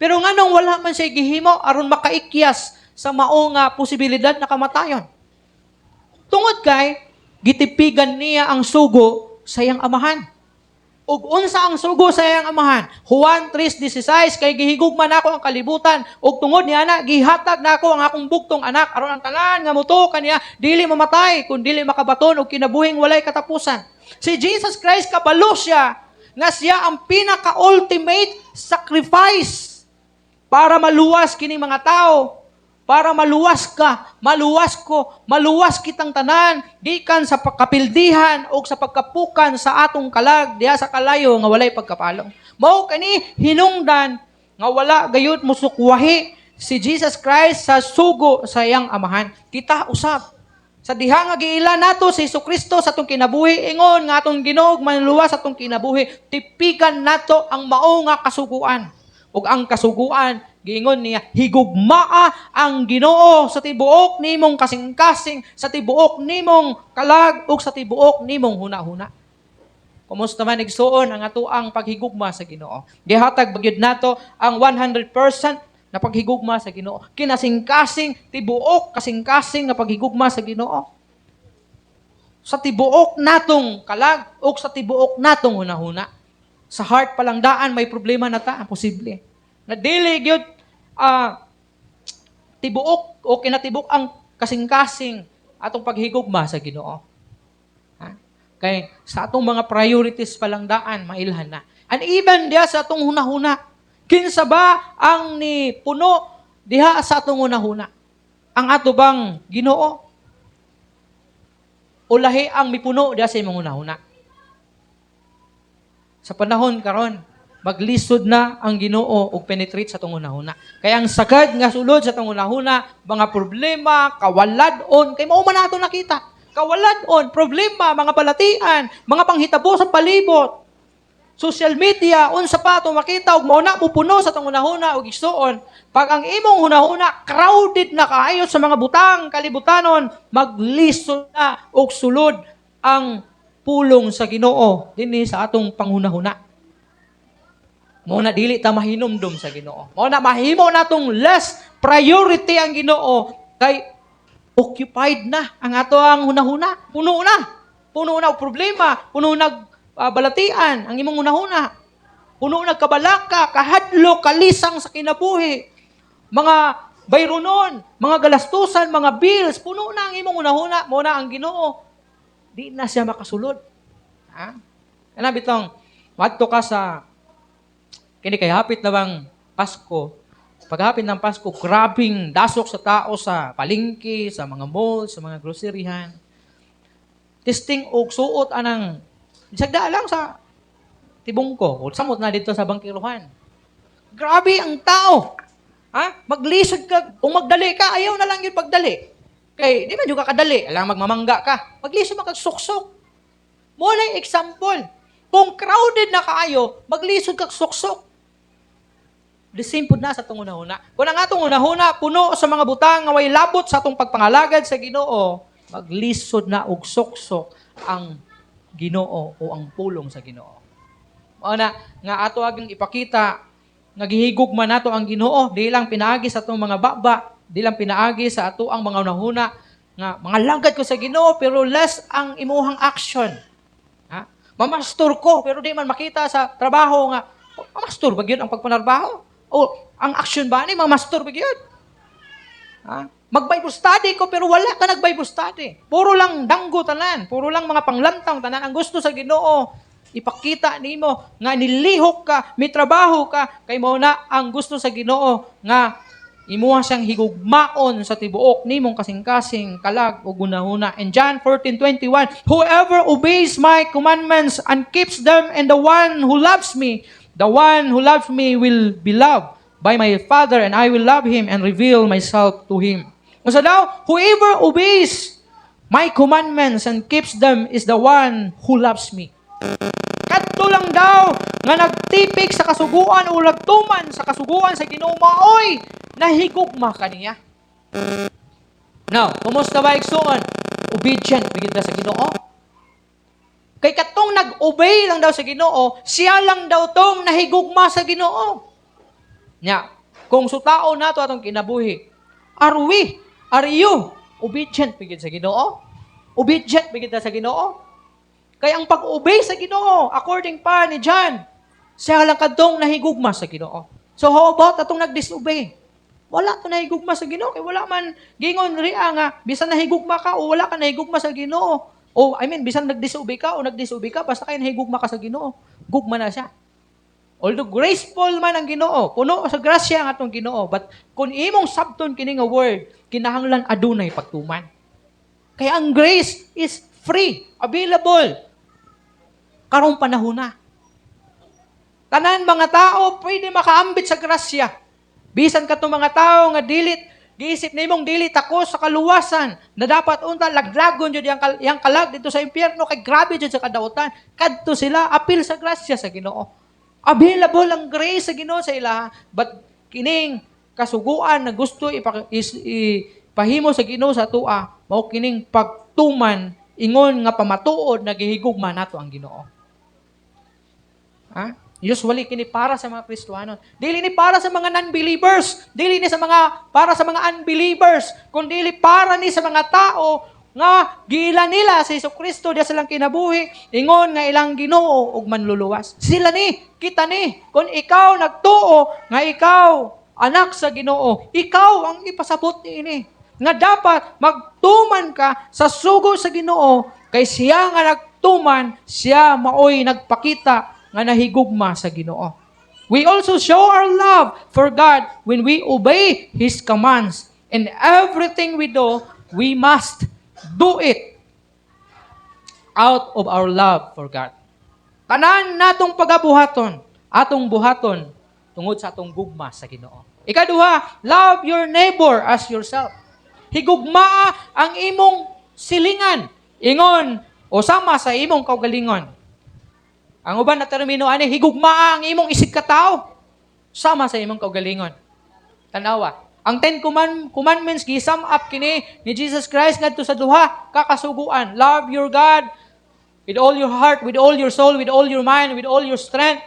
Pero nga nung wala man siya gihimo, aron makaikyas sa maong posibilidad na kamatayon. Tungod kay, gitipigan niya ang sugo sa iyang amahan. Ug unsa ang sugo sa iyang amahan? Juan 3:16, kay gihigugma nako ang kalibutan, ug tungod niya na, gihatag nako ang akong bugtong anak, aron ang tanan nga mutukan niya, dili mamatay, kun dili makabaton, ug kinabuhing walay katapusan. Si Jesus Christ, kabalo siya, nga siya ang pinaka-ultimate sacrifice para maluwas kining mga tao, para maluwas ka, maluwas ko, maluwas kitang tanan, gikan sa pagkapildihan o sa pagkapukan sa atong kalag, diha sa kalayo nga walay pagkapalong. Mao kani hinungdan nga wala gayud musukwahi si Jesus Christ sa sugo sa iyang amahan. Kita usab sa diha nga giila nato si Hesukristo sa atong kinabuhi, ingon nga atong Ginoo manluwas sa atong kinabuhi, tipigan nato ang mao nga kasuguan. Ug ang kasuguan, giingon niya, higugmaa ang Ginoo sa tibuok nimong kasing-kasing, sa tibuok nimong kalag, ug sa tibuok nimong huna-huna. Kumusta man igsuon ang atoang paghigugma sa Ginoo? Gihatag bagyod nato ang 100% na paghigugma sa Ginoo. Kinasing-kasing, tibuok, kasing-kasing na paghigugma sa Ginoo. Sa tibuok natong kalag, o sa tibuok natong hunahuna. Sa heart palang daan, may problema na ta, posible. Na dili gyud tibuok o kinatibok ang kasing-kasing atong paghigugma sa Ginoo. Ha? Kay sa atong mga priorities palang daan, mailhan na. And even diha sa atong hunahuna, kinsa ba ang ni puno diha sa atong hunahuna? Ang ato bang Ginoo? O lahi ang mipuno diha sa imong hunahuna? Sa panahon karon, maglisod na ang Ginoo og penetrate sa atong hunahuna. Kaya ang sagad nga sulod sa atong hunahuna, mga problema, kawaladon, kay mao man nato nakita. Kawaladon, problema, mga balatian, mga panghitabo sa palibot, social media, unsa pa ato makita og mao na pupuno sa atong hunahuna og igsuon. Pag ang imong hunahuna crowded na kaayo sa mga butang kalibutanon, maglisod na og sulod ang pulong sa Ginoo dinhi sa atong panghunahuna. Mao na dili ta mahinumdum sa Ginoo. Mao na mahimo natong less priority ang Ginoo kay occupied na ang ato ang hunahuna. Puno na. Puno na og problema, puno na balatian ang imong hunahuna. Puno na kabalaka, kahadlok, kalisang sa kinabuhi. Mga bayronon, mga galastusan, mga bills, puno na ang imong hunahuna, mao na ang Ginoo. Di na siya makasulod. Ha? Kana bitong madto ka sa kini kay hapit na bang Pasko. Paghapit ng Pasko, grabing dasok sa tao sa palengke, sa mga mall, sa mga groceryhan. Testing og suot anang sagda lang sa tibong ko. Samot na dito sa bangkiruhan. Grabe ang tao. Ha? Maglisod ka, kung magdali ka, ayaw na lang yung pagdali. Kay, di man yung kakadali, alang magmamangga ka. Maglisod magkagsuksok. Muna yung example. Kung crowded na kaayo, maglisod kagsuksok. The same po na sa itong unahuna. Kung ang atong unahuna, puno sa mga butang, nga way labot sa itong pagpangalagad sa Ginoo, maglisod na og suksok ang Ginoo o ang pulong sa Ginoo. Mao na nga ato agang ipakita nagihigugma nato ang Ginoo, di lang pinaagi sa atong mga baba, di lang pinaagi sa ato ang mga unahuna nga mga langgad ko sa Ginoo pero less ang imuhang action. Ha? Mamastur ko pero di man makita sa trabaho nga mamastur ba gyud ang pagpanarbaho? O ang action ba ni mamastur ba gyud? Ha? Mag-Bible study ko pero wala ka nag-Bible study. Puro lang danggo tanan, puro lang mga panglantang tanan ang gusto sa Ginoo. Ipakita nimo nga nilihok ka, may trabaho ka, kay mao na ang gusto sa Ginoo nga imuha siyang higugmaon sa tibuok nimong kasing-kasing kalag o gunahuna. In John 14:21, whoever obeys my commandments and keeps them, and the one who loves me will be loved by my Father, and I will love him and reveal myself to him. So daw, whoever obeys my commandments and keeps them is the one who loves me. Kadto lang daw nga nagtipik sa kasuguan o nagtuman sa kasuguan sa Ginoo maoy nahigugma kaniya. Now, kumusta ba igsoon? Obedient bigid sa Ginoo. Kay katong nag-obey lang daw sa Ginoo, siya lang daw tong nahigugma sa Ginoo. Nya, kung sutao nato atong kinabuhi, are you obedient bigid sa Ginoo? Obedient bigid sa Ginoo? Kaya ang pag-obey sa Ginoo, according pa ni John, siya lang kadtong nahigugma sa Ginoo. So how about atong nag-disobey? Wala to nahigugma sa Ginoo kay wala man gingon riya nga bisan nahigugma ka o wala ka nahigugma sa Ginoo. O bisan nag-disobey ka o nag-disobey ka basta kay nahigugma ka sa Ginoo, gugma na siya. Although graceful man ang Ginoo, puno sa grasya ang atong Ginoo, but kung imong sabton kini nga word, kinahanglan adunay pagtuman. Kaya ang grace is free, available. Karong panahon na. Tanan mga tao pwede makaambit sa grasya. Bisan ka mga tao nga giisip nimong dili tako sa kaluwasan na dapat unta laglagon jud yang kalag dito sa impyerno kay grabe jud sa kadautan. Kadto sila apil sa grasya sa Ginoo. Available ang grace sa Ginoo sa ila, but kining kasuguan na gusto ipahimo sa Ginoo sa tua, mao kining pagtuman ingon nga pamatuod nagihigugma nato ang Ginoo. Ha? Usually kini para sa mga Kristiyano. Dili ni para sa mga non-believers, dili ni para sa mga unbelievers, kundi para ni sa mga tao nga giila nila sa Jesucristo diya silang kinabuhi, ingon nga ilang Ginoo ug manluluwas. Sila ni, kita ni, kung ikaw nagtuo nga ikaw anak sa Ginoo, ikaw ang ipasabot niini nga dapat magtuman ka sa sugo sa Ginoo kay siya nga nagtuman, siya maoy nagpakita nga nahigugma sa Ginoo. We also show our love for God when we obey His commands. And everything we do, we must do it out of our love for God. Tanan natong pagabuhaton, atong buhaton tungod sa atong gugma sa Ginoo. Ikaduha, love your neighbor as yourself. Higugma ang imong silingan, ingon o sama sa imong kaugalingon. Ang uban na termino ani higugma ang imong isig ka tao sama sa imong kaugalingon. Tanawa, ang 10 commandments gi-sum up kini ni Jesus Christ ngadto sa duha ka kasuguan. Love your God with all your heart, with all your soul, with all your mind, with all your strength.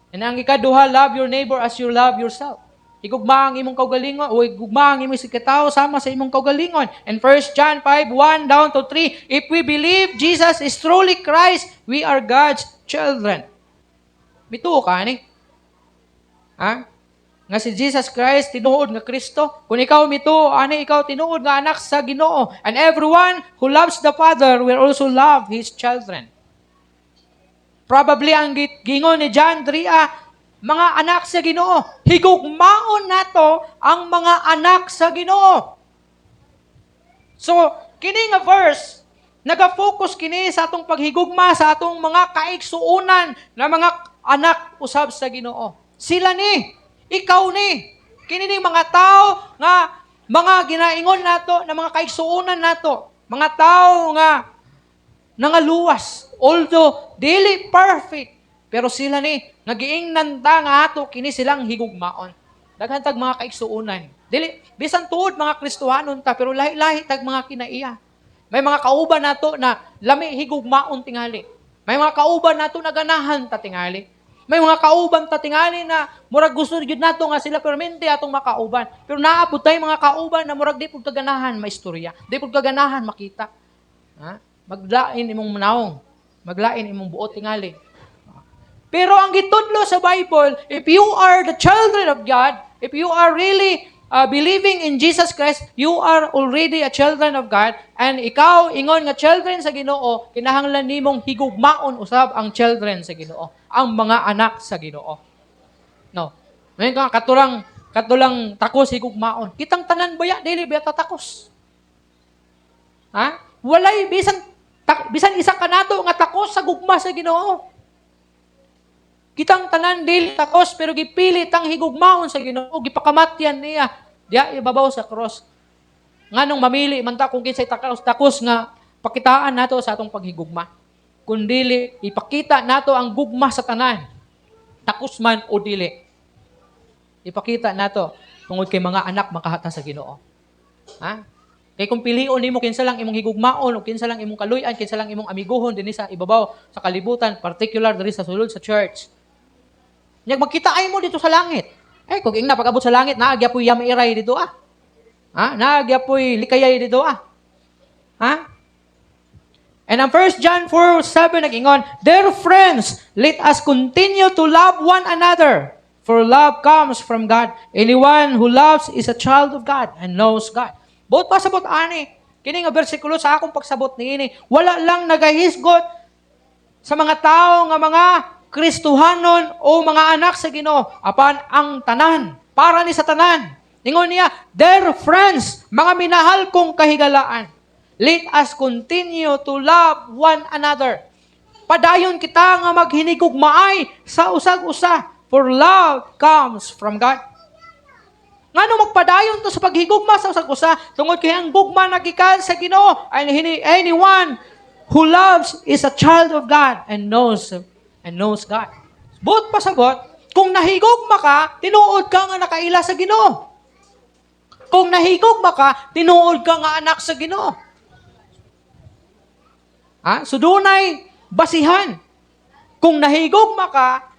And ang ikaduha, love your neighbor as you love yourself. Higugma ang imong kaugalingon o higugma ang imong isig ka tao sama sa imong kaugalingon. And 1 John 5:1 down to 3, if we believe Jesus is truly Christ, we are God's children. Mituo ka ni? Ha? Nga si Jesus Christ, tinuod nga Kristo. Kung ikaw mituo, ikaw tinuod nga anak sa Ginoo. And everyone who loves the Father will also love His children. Probably ang gingon ni John 3, mga anak sa Ginoo. Higugmaon nato ang mga anak sa Ginoo. So, kini nga verse, naga-focus kini sa atong paghigugma sa atong mga kaigsuonan na mga anak usab sa Ginoo. Sila ni, ikaw ni, kini ning mga tao nga mga ginaingon nato na mga kaigsuonan nato, mga tao nga nangaluwas, although dili perfect, pero sila ni nagiingnan ta nga ato kini silang higugmaon. Daghan tag mga kaigsuonan. Dili bisan tuod mga Kristohanon ta pero lahi-lahi tag mga kinaiya. May mga kauban nato na lami higugmaon tingali. May mga kauban nato na ganahan ta tingali. May mga kauban ta tingali na murag gusto gyud nato nga sila permente atong makauban. Pero naapod tay mga kauban na murag di pud kaganahan maistorya. Di pud kaganahan makita. Ha? Maglain imong manawong. Maglain imong buot tingali. Pero ang gitudlo sa Bible, if you are the children of God, if you are really believing in Jesus Christ, you are already a children of God, and ikaw, ingon nga children sa Ginoo, kinahanglan nimong higugmaon usab ang children sa Ginoo, ang mga anak sa Ginoo. No. Ngayon ka, katulang takos higugmaon. Kitang tanan baya, dili baya tatakos. Ha? Walay, bisan isa ka nato nga takos sa gugma sa Ginoo. Kitang tanan dili takos pero gipilit ang higugmaon sa Ginoo, gipakamatyan niya diya ibabaw sa cross. Nganong mamili man ta kung kinsay takos nga pakitaan nato sa atong paghigugma. Kundili ipakita nato ang gugma sa tanan. Takos man o dili. Ipakita nato tungod kay mga anak makahata sa Ginoo. Ha? Kay kung pilion nimo kinsa lang imong higugmaon o kinsa lang imong kaluy-an, kinsa lang imong amiguhon dinhi sa ibabaw sa kalibutan, particular diri sa sulod sa church. Nyag magkita ay mo dito sa langit. Kung ingna pag-abot sa langit, naagya po'y yamairay dito Ha? Naagya po'y likayay dito Ha? And ang 1 John 4:7 nag-ingon, "Dear friends, let us continue to love one another, for love comes from God. Anyone who loves is a child of God and knows God." Bot pasabot ani. Kini nga bersikulo sa akong pagsabot niini, wala lang nagahisgot sa mga tao nga mga Kristohanon o mga anak sa Ginoo, apan ang tanan, para ni sa tanan. Ingon niya, "Dear friends, mga minahal kong kahigalaan, let us continue to love one another." Padayon kita nga maghinigugmaay sa usag-usa, for love comes from God. Ngano magpadayon to sa paghigugma sa usag-usa, tungod kay ang gugma nagikan sa Ginoo, anyone who loves is a child of God and knows God. But pasabot, kung nahigugma ka, tinuod ka nga nakaila sa Ginoo. Kung nahigugma ka, tinuod ka nga anak sa Ginoo. So dunay basihan. Kung nahigugma ka,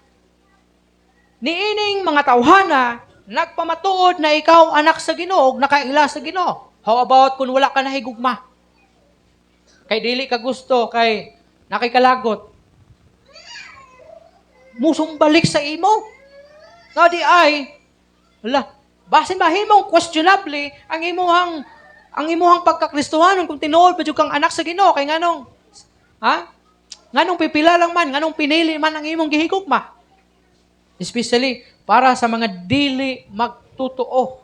niining mga tawhana, nagpamatuod na ikaw anak sa Ginoo, nakaila sa Ginoo. How about kung wala ka nahigugma? Kay dili ka gusto, kay nakikalagot. Musong balik sa imo. Nga di ay, basin bahin mong questionably ang imuhang pagkakristohanon kung tinuod pa jud kang anak sa Ginoo kay nganong nganong pipila lang man, nganong pinili man ang imong gihigugma. Especially para sa mga dili magtutuo.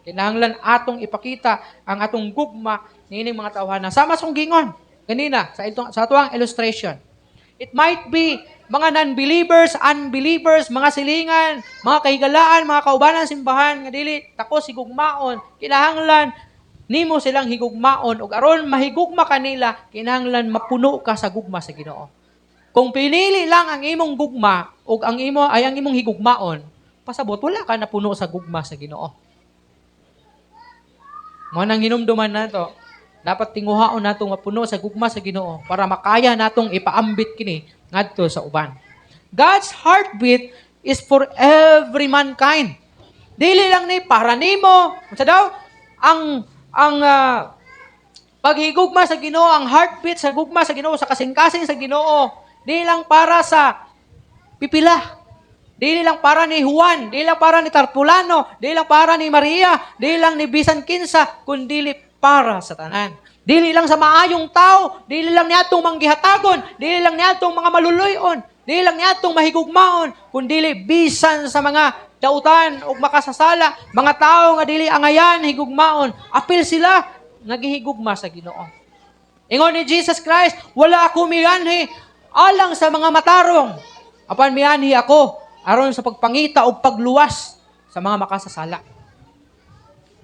Kinahanglan atong ipakita ang atong gugma niining mga tawhana. Sama song gingon kanina sa atuang illustration. It might be mga non-believers, unbelievers, mga silingan, mga kahigalaan, mga kaubanan simbahan nga dili takos higugmaon. Kinahanglan nimo silang higugmaon ug aron mahigugma kanila, kinahanglan mapuno ka sa gugma sa Ginoo. Kung pinili lang ang imong gugma ug ang imong higugmaon, pasabot wala ka na puno sa gugma sa Ginoo. Mo nang hinumduman nato, dapat tinguhaon nato nga puno sa gugma sa Ginoo para makaya natong ipaambit kini ngadto sa uban. God's heartbeat is for every mankind. Dili lang ni para nimo. Unsa daw? Ang paghigugma sa Ginoo, ang heartbeat sa gugma sa Ginoo, sa kasing-kasing sa Ginoo, dili lang para sa pipila. Dili lang para ni Juan, dili lang para ni Tarpulano, dili lang para ni Maria, dili lang ni bisan kinsa, kundi para sa tanan. Dili lang sa maayong tao, dili lang niadtong manggihatagon, dili lang niadtong mga maluluyon, dili lang niadtong mahigugmaon, kundi bisan sa mga dautan o makasasala, mga tao nga dili angayan higugmaon, apil sila nagihigugma sa Ginoo. Ingon ni Jesus Christ, wala ako miyanhi alang sa mga matarong, apan miyanhi ako aron sa pagpangita o pagluwas sa mga makasasala.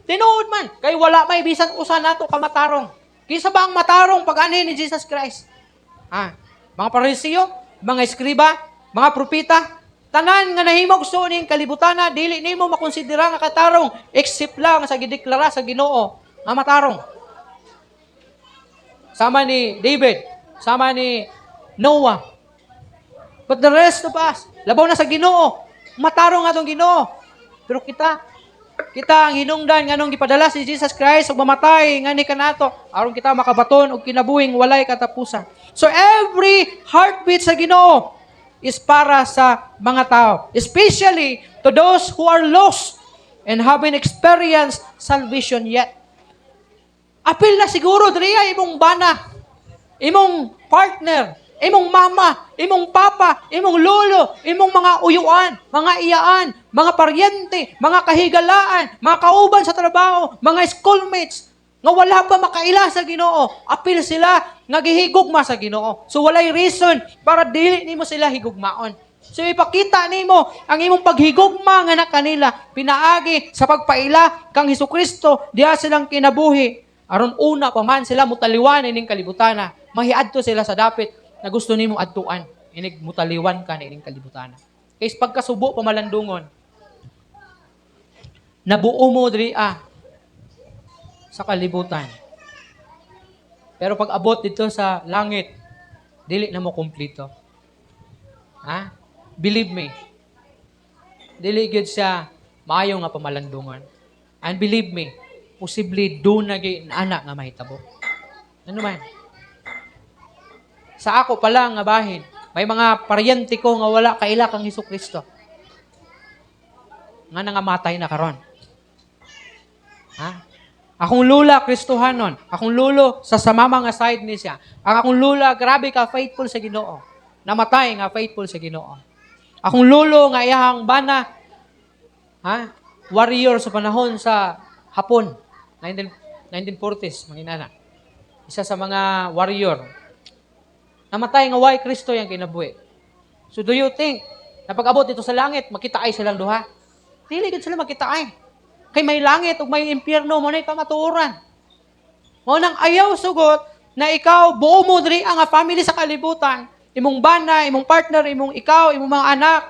Tinuod man, kay wala may bisan usa nato ka matarong. Kinsa ba ang matarong pag-ani ni Jesus Christ? Mga Parisiyo, mga eskriba, mga propita, tanan nga nahimog so ning kalibutana, dili nimo makonsidera nga katarong except lang sa gideklara sa Ginoo nga matarong. sama ni David, sama ni Noah. But the rest of us, labaw na sa Ginoo. Matarong atong Ginoo. Pero kita ang hinungdan nganong gipadala si Jesus Christ ug mamatay ngani kanato aron kita makabaton og kinabuhing walay katapusan. So every heartbeat sa Ginoo is para sa mga tao, especially to those who are lost and haven't experienced salvation yet. Apil na siguro diriya imong bana, imong partner, imong mama, imong papa, imong lolo, imong mga uyuan, mga iyaan, mga paryente, mga kahigalaan, mga kauban sa trabaho, mga schoolmates, nga wala pa makaila sa Ginoo. Apil sila nga gihigugma sa Ginoo. So walay reason para dili nimo sila higugmaon. So ipakita nimo ang imong paghigugma nga na kanila pinaagi sa pagpaila kang Hesukristo diha silang kinabuhi. Aron una pa man sila mutaliwan ining kalibutana, mahiadto sila sa dapit na gusto nimo adtuan. Inig mutaliwan ka na ining kalibutana. Kaysa pagkasubo pamalandungon, nabuo mo diri sa kalibutan. Pero pag abot dito sa langit, dili na mo kumplito. Believe me. Dili gyud siya maayo nga pamalandungon. And believe me, posible do na gyud anak nga mahitabo. Ano man? Sa ako pa lang nga bahin, may mga paryente ko nga wala kaila kang Hesukristo. Nga nangamatay na karon. Akong lula, Kristohanon. Akong lulo, sa samama nga side ni siya. Ang akong lula, grabe ka, faithful sa Ginoo. Namatay nga, faithful sa Ginoo. Akong lulo, nga iyahang bana, warrior sa panahon sa Hapon, 1940s, mga inana. Isa sa mga warrior. Namatay nga, why Kristo yung kinabuhi. So do you think, na pag-abot dito sa langit, makita ay silang duha? Dili gid sila makita ay. Kay may langit ug may impyerno mo na pamatuoran. Mo nang ayaw sugot na ikaw buo mo diri ang family sa kalibutan, imong bana, imong partner, imong ikaw, imong mga anak,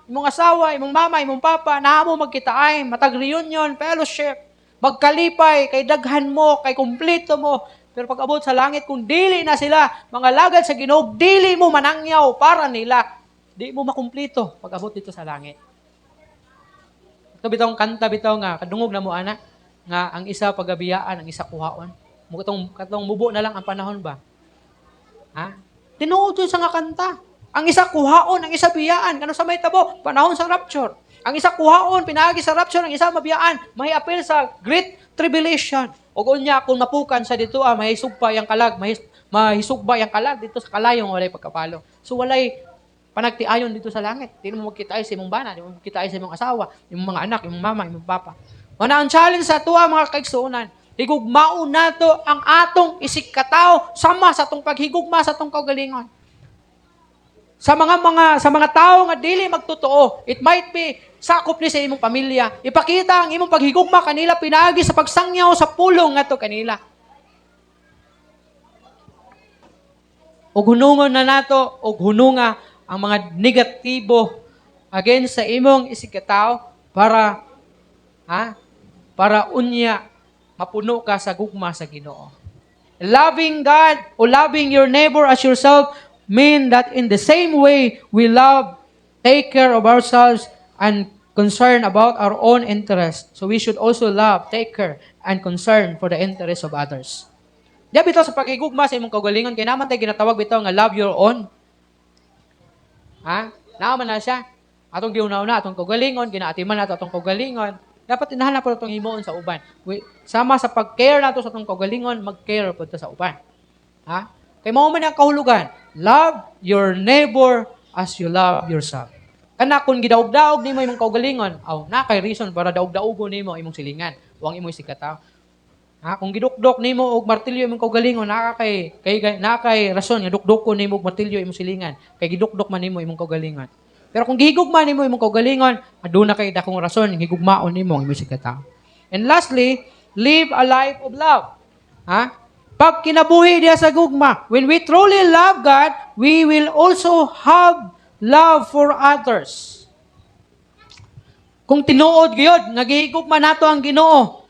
imong asawa, imong mama, imong papa, naa mo magkitaay, matag reunion, fellowship, magkalipay, kay daghan mo, kay kumpleto mo. Pero pag abot sa langit, kung dili na sila, mga lagad sa Ginoo, dili mo manangyaw para nila, di mo makumplito pag abot dito sa langit. Ito bitong kanta bitaw nga kadungog na mo ana nga ang isa pagabiyaan, ang isa kuhaon. Katong mubo na lang ang panahon ba? Tinuod yun sa nga kanta. Ang isa kuhaon, ang isa biyaan. Kano sa may tabo? Panahon sa rapture. Ang isa kuhaon, pinaagi sa rapture, ang isa mabiyaan. May apil sa great tribulation. O unya kung mapukan sa dito, mahisugba yung kalag, mahisugba yung kalag dito sa kalayong walay pagkapalo. So walay panagtiayon dito sa langit. Di mo magkita sa imong bana, di mo magkita sa imong asawa, imong mga anak, imong mama, imong papa. Mana ang challenge sa tuwa mga kaigsuonan. Higugmao nato ang atong isig katao sama sa atong paghigugma sa atong kaugalingon. Sa mga tao nga dili magtotoo, it might be sakop ni sa imong pamilya. Ipakita ang imong paghigugma kanila pinaagi sa pagsangyaw sa pulong ngadto kanila. Og hunungon na nato og hununga ang mga negatibo against sa imong isig katao para unya mapuno ka sa gugma sa Ginoo. Loving God or loving your neighbor as yourself mean that in the same way we love, take care of ourselves and concern about our own interest. So we should also love, take care, and concern for the interest of others. Diya bitaw sa pagigugma sa imong kaugalingon kay naman tay ginatawag bitaw nga love your own. Naaman na siya. Atong giunaw-na, atong kaugalingon, ginaatiman nato atong kaugalingon. Dapat inahanap po itong himuon sa uban. Sama sa pag-care nato sa atong kaugalingon, mag-care po ito sa uban. Kaya mo man ang kahulugan, love your neighbor as you love yourself. Kana kung gidaog-daog nimo imong kaugalingon, na kay reason para daog-daogon nimo imong silingan, uang imong sikataw. Kung gidukdok nimo og martilyo imong kaugalingon, na kay rason nga dukdokon nimo og martilyo imong silingan, kay gidukdok man nimo imong kaugalingon. Pero kung gihigugma nimo imong kaugalingon, aduna kay dakong rason nga higugmaon nimo ang imong sikataw. And lastly, live a life of love. Pag kinabuhi diya sa gugma, when we truly love God, we will also have love for others. Kung tinuod gyud nga gihigugma nato ang Ginoo,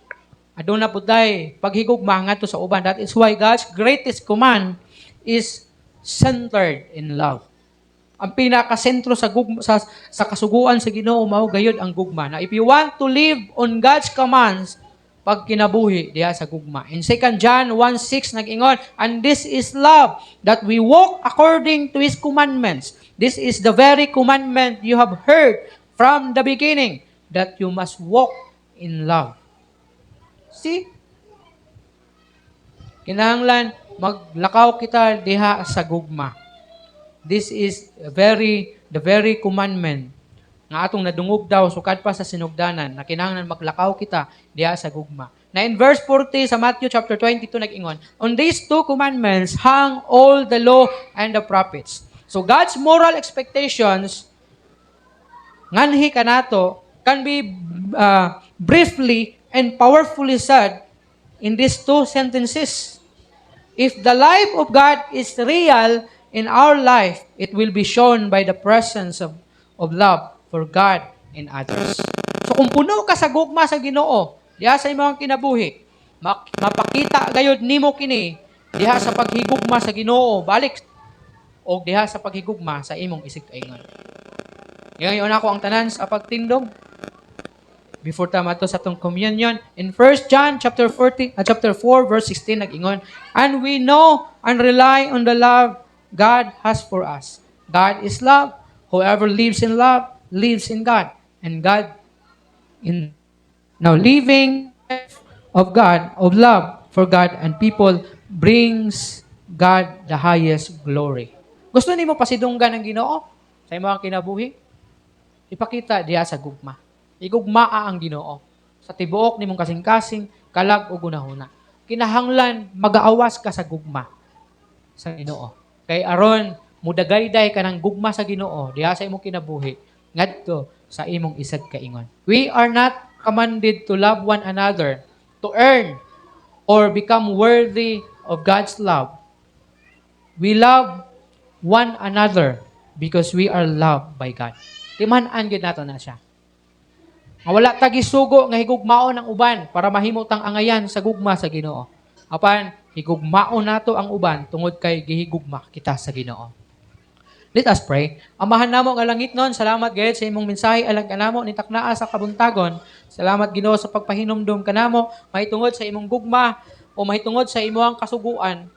aduna putay paghigugma ngadto sa uban. That is why God's greatest command is centered in love. Ang pinakasentro sa gugma, sa kasuguan sa Ginoo mao gayud ang gugma. Na if you want to live on God's commands, pag kinabuhi diha sa gugma. In 2 John 1:6 nag-ingon, and this is love, that we walk according to His commandments. This is the very commandment you have heard from the beginning, that you must walk in love. See? Kinahanglan maglakaw kita diha sa gugma. This is the very commandment nga atong nadungog daw sukad pa sa sinugdanan na kinahanglan maglakaw kita diha sa gugma. Na in verse 40 sa Matthew chapter 22 nag-ingon, on these two commandments hang all the law and the prophets. So God's moral expectations nganhi kanato can be briefly and powerfully said in these two sentences. If the life of God is real in our life, it will be shown by the presence of love for God and others. So kung puno ka sa gugma sa Ginoo, diha sa imong kinabuhi, mapakita gayud nimo kini diha sa paghigugma sa Ginoo, balik o diha sa paghigugma sa imong isig kaingon. Ngayon ako ang tanan sa pagtindog. Before tama to sa atong communion, in 1 John chapter 4 verse 16 nag-ingon, and we know and rely on the love God has for us. God is love. Whoever lives in love lives in God, and God in now living of God, of love for God and people brings God the highest glory. Gusto nimo pasidunggan ang Ginoo sa imong kinabuhi? Ipakita diha sa gugma. Igugmaa ang Ginoo sa tibuok nimong kasing-kasing, kalag ug gunahuna. Kinahanglan mag-aawas ka sa gugma sa Ginoo. Kay aron mudagayday ka ng gugma sa Ginoo diha sa imong kinabuhi ngadto sa imong isad kaingon. We are not commanded to love one another to earn or become worthy of God's love. We love one another because we are loved by God. Timan-an gyud nato na siya. Nga wala ta gisugo nga higugmaon ang uban para mahimutang angayan sa gugma sa Ginoo. Apan higugmaon nato ang uban tungod kay gihigugma kita sa Ginoo. Let us pray. Amahan namo nga langit nun, salamat gayud sa imong mensahe alang kanamo ni taknaa sa kabuntagon. Salamat Ginoo sa pagpahinumdum kanamo mahitungod sa imong gugma o mahitungod sa imong kasuguan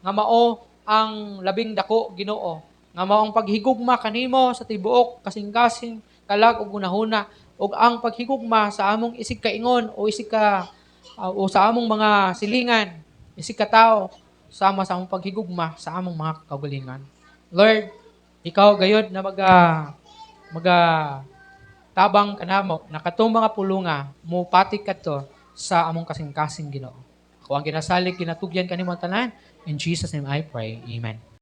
nga mao ang labing dako Ginoo. Nga mao ang paghigugma kanimo sa tibuok kasing-kasing kalag ug gunahuna ug ang paghigugma sa among isig kaingon o isig ka o sa among mga silingan, isig ka tao sama sa among paghigugma sa among mga kagalingan. Lord, ikaw gayud na tabang kanamo na katong mga pulunga mo patik kadto sa among kasing-kasing Ginoo. Ako ang ginasalig kinatugyan kanimo tanan. In Jesus name I pray. Amen.